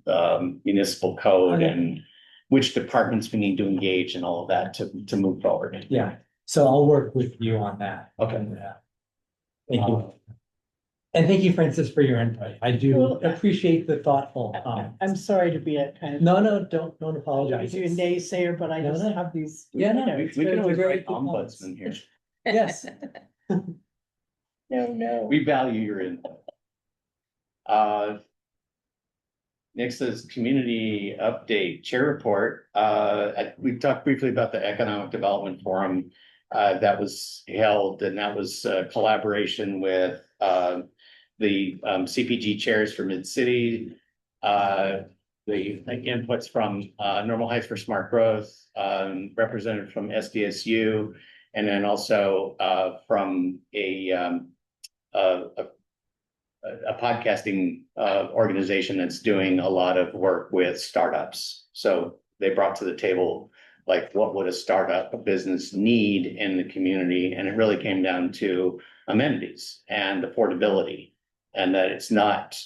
municipal code Okay. and which departments we need to engage and all of that to move forward. Yeah, so I'll work with you on that. Okay. Thank you. And thank you, Francis, for your input. I do appreciate the thoughtful comments. I'm sorry to be a kind of. No, don't apologize. You're a naysayer, but I No, just no. have these. Yeah, no, We it's can very- always very write good comments. ombudsman here. Yes. No. We value your input. Next is community update chair report. We talked briefly about the Economic Development Forum that was held, and that was a collaboration with the CPG chairs for Mid-City, the inputs from Normal Heights for Smart Growth, representative from SDSU, and then also from a podcasting organization that's doing a lot of work with startups. So they brought to the table, like, what would a startup, a business need in the community? And it really came down to amenities and affordability. And that it's not,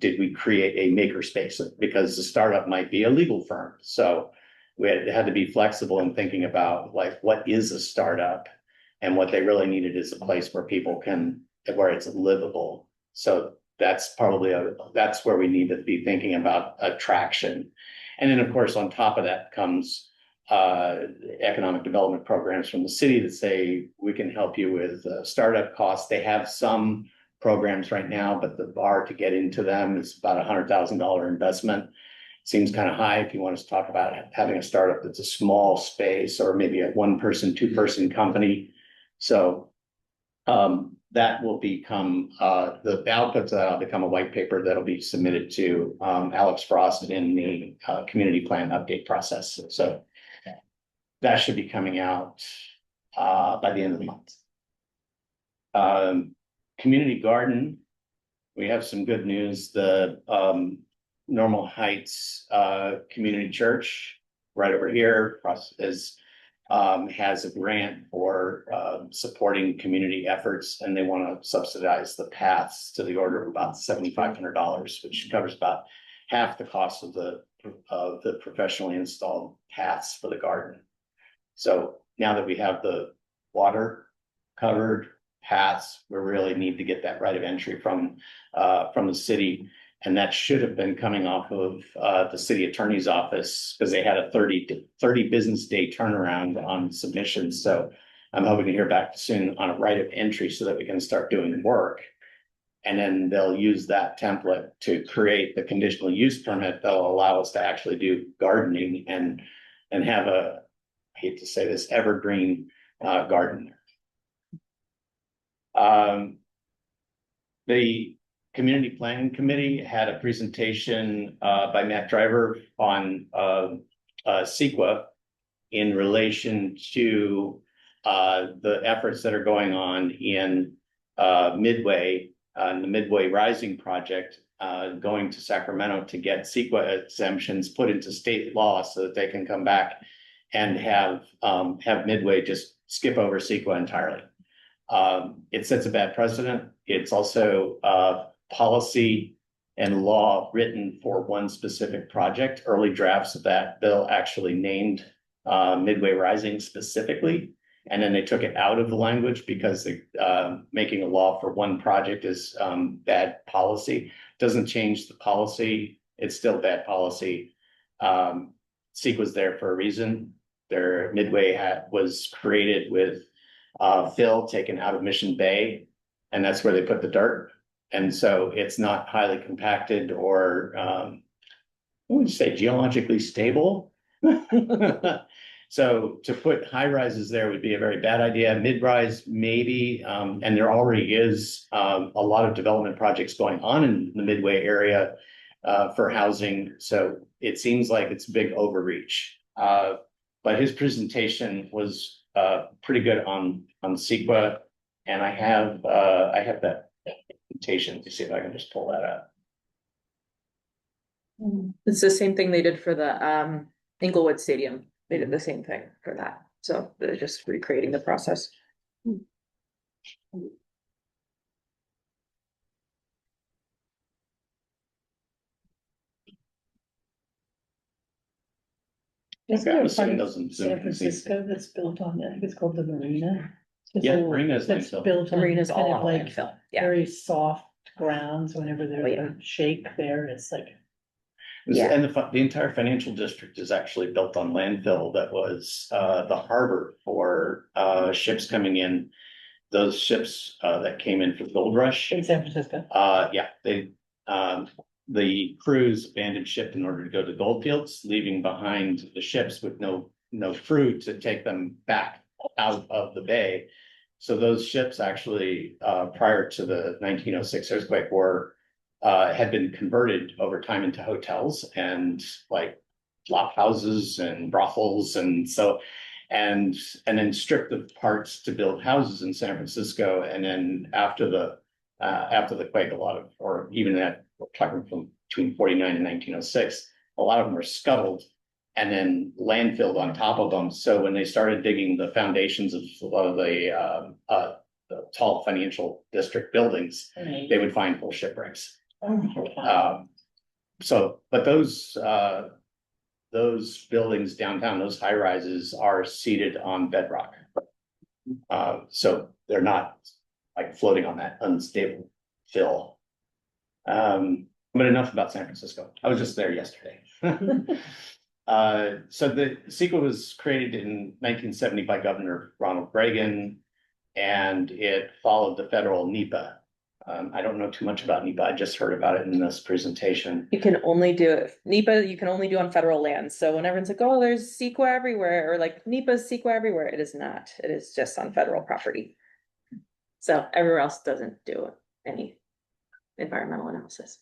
did we create a makerspace? Because the startup might be a legal firm. So we had to be flexible in thinking about like, what is a startup? And what they really needed is a place where people can, where it's livable. So that's probably, that's where we need to be thinking about attraction. And then, of course, on top of that comes economic development programs from the city that say, we can help you with startup costs. They have some programs right now, but the bar to get into them is about $100,000 investment. Seems kind of high if you want us to talk about having a startup that's a small space or maybe a 1-person, 2-person company. So that will become, the outputs of that will become a white paper that'll be submitted to Alex Frost in the community plan update process. So that should be coming out by the end of the month. Community garden, we have some good news. The Normal Heights Community Church right over here is has a grant for supporting community efforts, and they want to subsidize the paths to the order of about $7,500, which covers about half the cost of the professionally installed paths for the garden. So now that we have the water covered paths, we really need to get that right of entry from the city. And that should have been coming off of the city attorney's office because they had a 30 business day turnaround on submissions. So I'm hoping to hear back soon on a right of entry so that we can start doing work. And then they'll use that template to create the conditional use permit that'll allow us to actually do gardening and have a, I hate to say this, evergreen garden. The Community Planning Committee had a presentation by Matt Driver on CEQA in relation to the efforts that are going on in Midway, the Midway Rising project, going to Sacramento to get CEQA exemptions put into state law so that they can come back and have Midway just skip over CEQA entirely. It sets a bad precedent. It's also policy and law written for one specific project. Early drafts of that bill actually named Midway Rising specifically, and then they took it out of the language because making a law for one project is bad policy. Doesn't change the policy. It's still bad policy. SEEK was there for a reason. Their Midway was created with fill taken out of Mission Bay, and that's where they put the dirt. And so it's not highly compacted or, I would say geologically stable. So to put high rises there would be a very bad idea. Mid-rise, maybe, and there already is a lot of development projects going on in the Midway area for housing. So it seems like it's a big overreach. But his presentation was pretty good on CEQA, and I have that presentation to see if I can just pull that up. It's the same thing they did for the Inglewood Stadium. They did the same thing for that. So they're just recreating the process. Isn't Okay, there I'm a assuming part of those in San Zoom can see. Francisco that's built on, I think it's called the Marina? It's Yeah, all- Marina's That's landfill. built The on marina's kind all of on like landfill. Yeah. very soft grounds. Whenever there's yeah. a shake there, it's like, Yeah. And the entire financial district is actually built on landfill that was the harbor for ships coming in. Those ships that came in for the gold rush. in San Francisco. Yeah, the crews abandoned ship in order to go to gold fields, leaving behind the ships with no fruit to take them back out of the bay. So those ships actually, prior to the 1906 earthquake, had been converted over time into hotels and like flop houses and brothels, and so and then stripped of parts to build houses in San Francisco. And then after the quake, a lot of, or even that, we're talking from between 49 and 1906, a lot of them were scuttled and then landfilled on top of them. So when they started digging the foundations of a lot of the the tall financial district buildings, they would find full shipwrecks. Oh my God. But those buildings downtown, those high rises are seated on bedrock. So they're not like floating on that unstable fill. But enough about San Francisco. I was just there yesterday. So the CEQA was created in 1970 by Governor Ronald Reagan, and it followed the federal NEPA. I don't know too much about NEPA. I just heard about it in this presentation. You can only do it, NEPA, you can only do on federal lands. So when everyone's like, oh, there's CEQA everywhere, or like NEPA's CEQA everywhere, it is not. It is just on federal property. So everywhere else doesn't do any environmental analysis.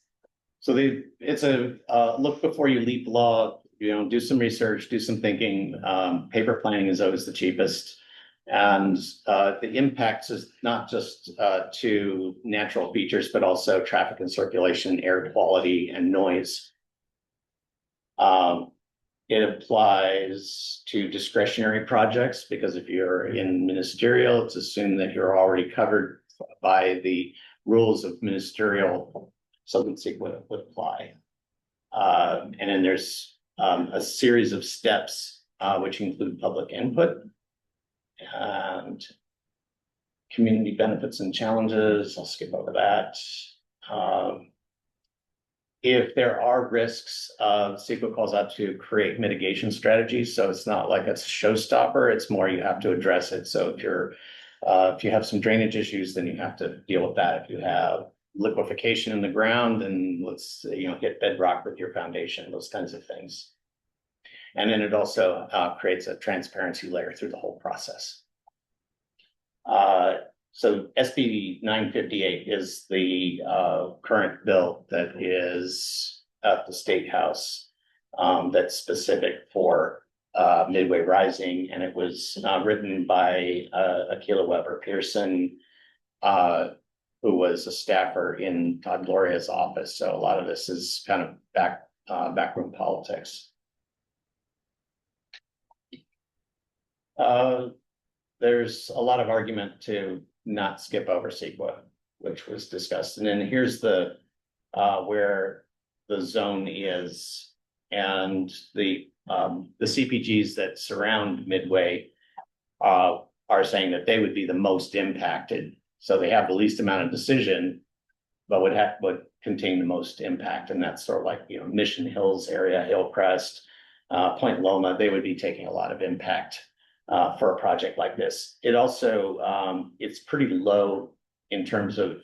So it's a look before you leap law, do some research, do some thinking. Paper planning is always the cheapest. And the impacts is not just to natural features, but also traffic and circulation, air quality, and noise. It applies to discretionary projects because if you're in ministerial, it's assumed that you're already covered by the rules of ministerial, so the CEQA would apply. And then there's a series of steps which include public input and community benefits and challenges. I'll skip over that. If there are risks, CEQA calls out to create mitigation strategies. So it's not like it's a showstopper. It's more you have to address it. So if you have some drainage issues, then you have to deal with that. If you have liquefaction in the ground, then let's hit bedrock with your foundation, those kinds of things. And then it also creates a transparency layer through the whole process. So SB 958 is the current bill that is at the State House that's specific for Midway Rising, and it was written by Akilah Weber Pearson, who was a staffer in Todd Gloria's office. So a lot of this is kind of backroom politics. There's a lot of argument to not skip over CEQA, which was discussed. And then here's the where the zone is, and the CPGs that surround Midway are saying that they would be the most impacted. So they have the least amount of decision, but would contain the most impact. And that's sort of like, Mission Hills area, Hillcrest, Point Loma, they would be taking a lot of impact for a project like this. It also, it's pretty low in terms of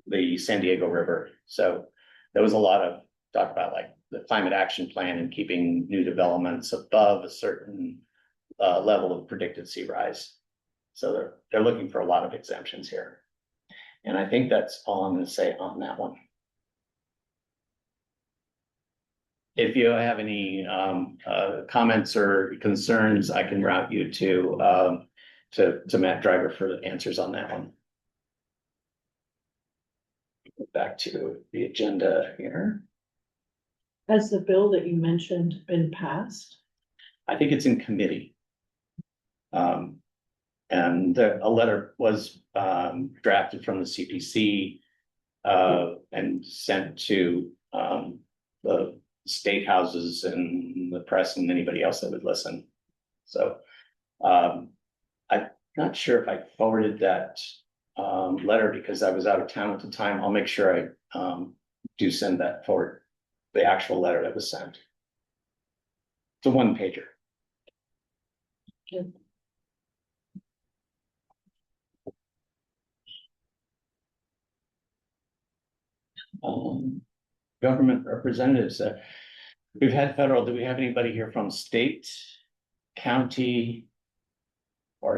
the San Diego River. So there was a lot of talk about like the climate action plan and keeping new developments above a certain level of predicted sea rise. So they're looking for a lot of exemptions here. And I think that's all I'm going to say on that one. If you have any comments or concerns, I can route you to Matt Driver for the answers on that one. Back to the agenda here. Has the bill that you mentioned been passed? I think it's in committee. And a letter was drafted from the CPC and sent to the state houses and the press and anybody else that would listen. So I'm not sure if I forwarded that letter because I was out of town at the time. I'll make sure I do send that forward, the actual letter that was sent. It's a one-pager. Good. Government representatives. We've had federal. Do we have anybody here from state, county, or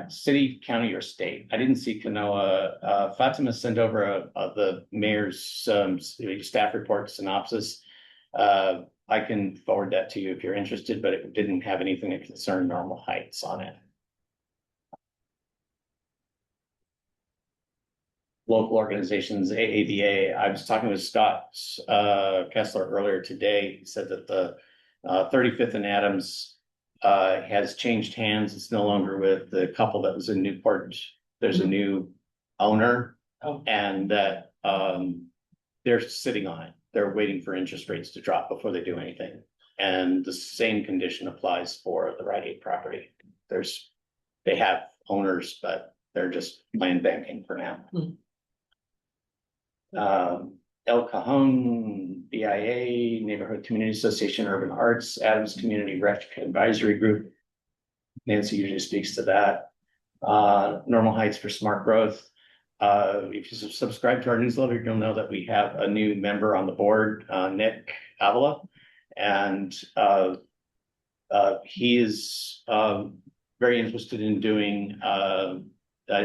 city, county, or state? I didn't see Kanoa. Fatima sent over the mayor's staff report synopsis. I can forward that to you if you're interested, but it didn't have anything that concerned Normal Heights on it. Local organizations, AABA. I was talking with Scott Kessler earlier today. He said that the 35th and Adams has changed hands. It's no longer with the couple that was in Newport there's a new owner Oh. and that, they're sitting on it. They're waiting for interest rates to drop before they do anything. And the same condition applies for the Rite Aid property. They have owners, but they're just land banking for now. El Cajon, BIA, Neighborhood Community Association, Urban Arts, Adams Community Rec Advisory Group. Nancy usually speaks to that. Normal Heights for Smart Growth. If you subscribe to our newsletter, you'll know that we have a new member on the board, Nick Avila. And he is very interested in doing a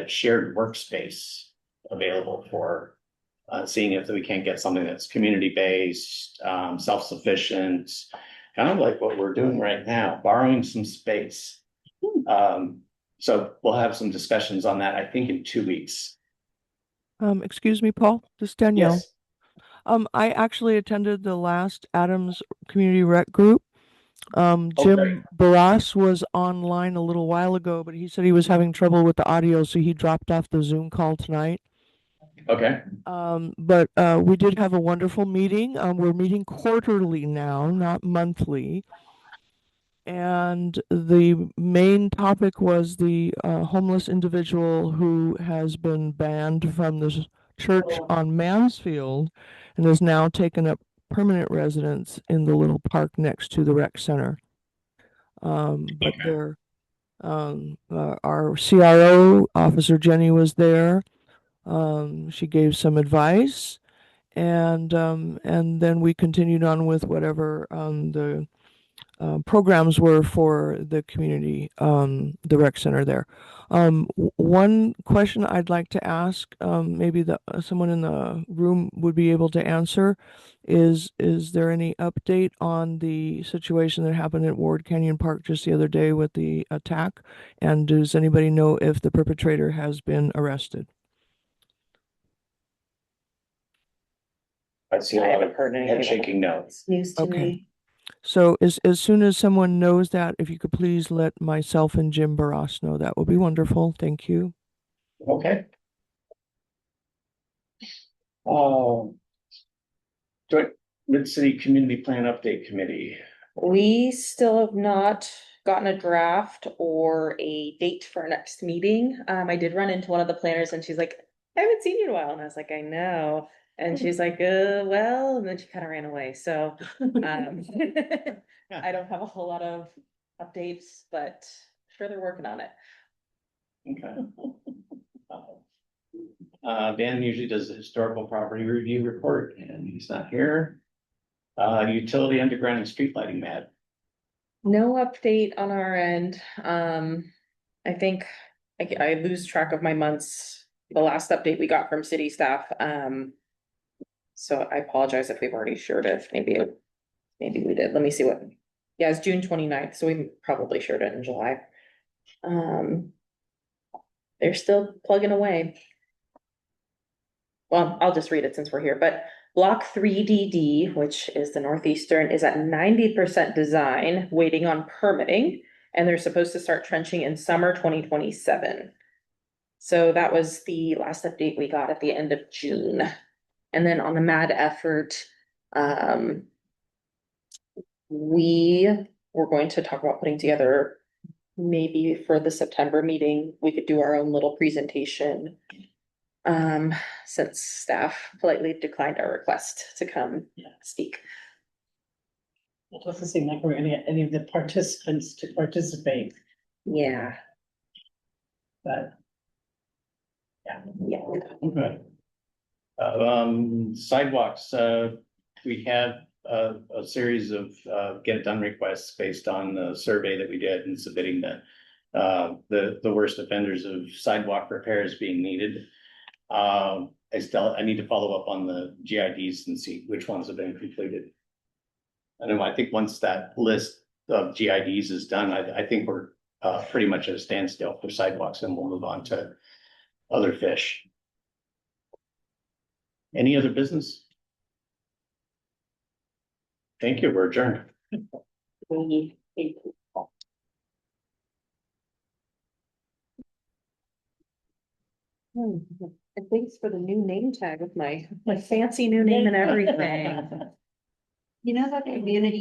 shared workspace available for seeing if we can't get something that's community-based, self-sufficient, kind of like what we're doing right now, borrowing some space. So we'll have some discussions on that, I think, in 2 weeks. Excuse me, Paul, this is Danielle. Yes. I actually attended the last Adams Community Rec group. great. Jim Barras was online a little while ago, but he said he was having trouble with the audio, so he dropped off the Zoom call tonight. Okay. But we did have a wonderful meeting. We're meeting quarterly now, not monthly. And the main topic was the homeless individual who has been banned from the church on Mansfield and has now taken up permanent residence in the little park next to the rec center. But there, our CRO officer Jenny was there. She gave some advice, and then we continued on with whatever the programs were for the community, the rec center there. One question I'd like to ask, maybe someone in the room would be able to answer, is there any update on the situation that happened at Ward Canyon Park just the other day with the attack? And does anybody know if the perpetrator has been arrested? I see a lot of head shaking notes. News to Okay. me. So as soon as someone knows that, if you could please let myself and Jim Barras know, that would be wonderful. Thank you. Okay. Joint Mid-City Community Plan Update Committee. We still have not gotten a draft or a date for our next meeting. I did run into one of the planners and she's like, I haven't seen you in a while. And I was like, I know. And she's like, well, and then she kind of ran away. So, I don't have a whole lot of updates, but sure they're working on it. Okay. Dan usually does the historical property review report and he's not here. Utility underground and street lighting, Matt. No update on our end. I think I lose track of my months. The last update we got from city staff. So I apologize if we've already shared it. Maybe we did. Let me see what. Yeah, it's June 29th, so we probably shared it in July. They're still plugging away. Well, I'll just read it since we're here, but Block 3DD, which is the northeastern, is at 90% design, waiting on permitting, and they're supposed to start trenching in summer 2027. So that was the last update we got at the end of June. And then on the MAD effort, we were going to talk about putting together, maybe for the September meeting, we could do our own little presentation. Since staff politely declined our request to come speak. It doesn't seem like we're any of the participants to participate, Yeah. but Yeah. Okay. Sidewalks, we have a series of get it done requests based on the survey that we did and submitting the worst offenders of sidewalk repairs being needed. I need to follow up on the GIDs and see which ones have been completed. I think once that list of GIDs is done, I think we're pretty much at a standstill for sidewalks and we'll move on to other fish. Any other business? Thank you, we're adjourned. And thanks for the new name tag with my fancy new name and everything. You know, that community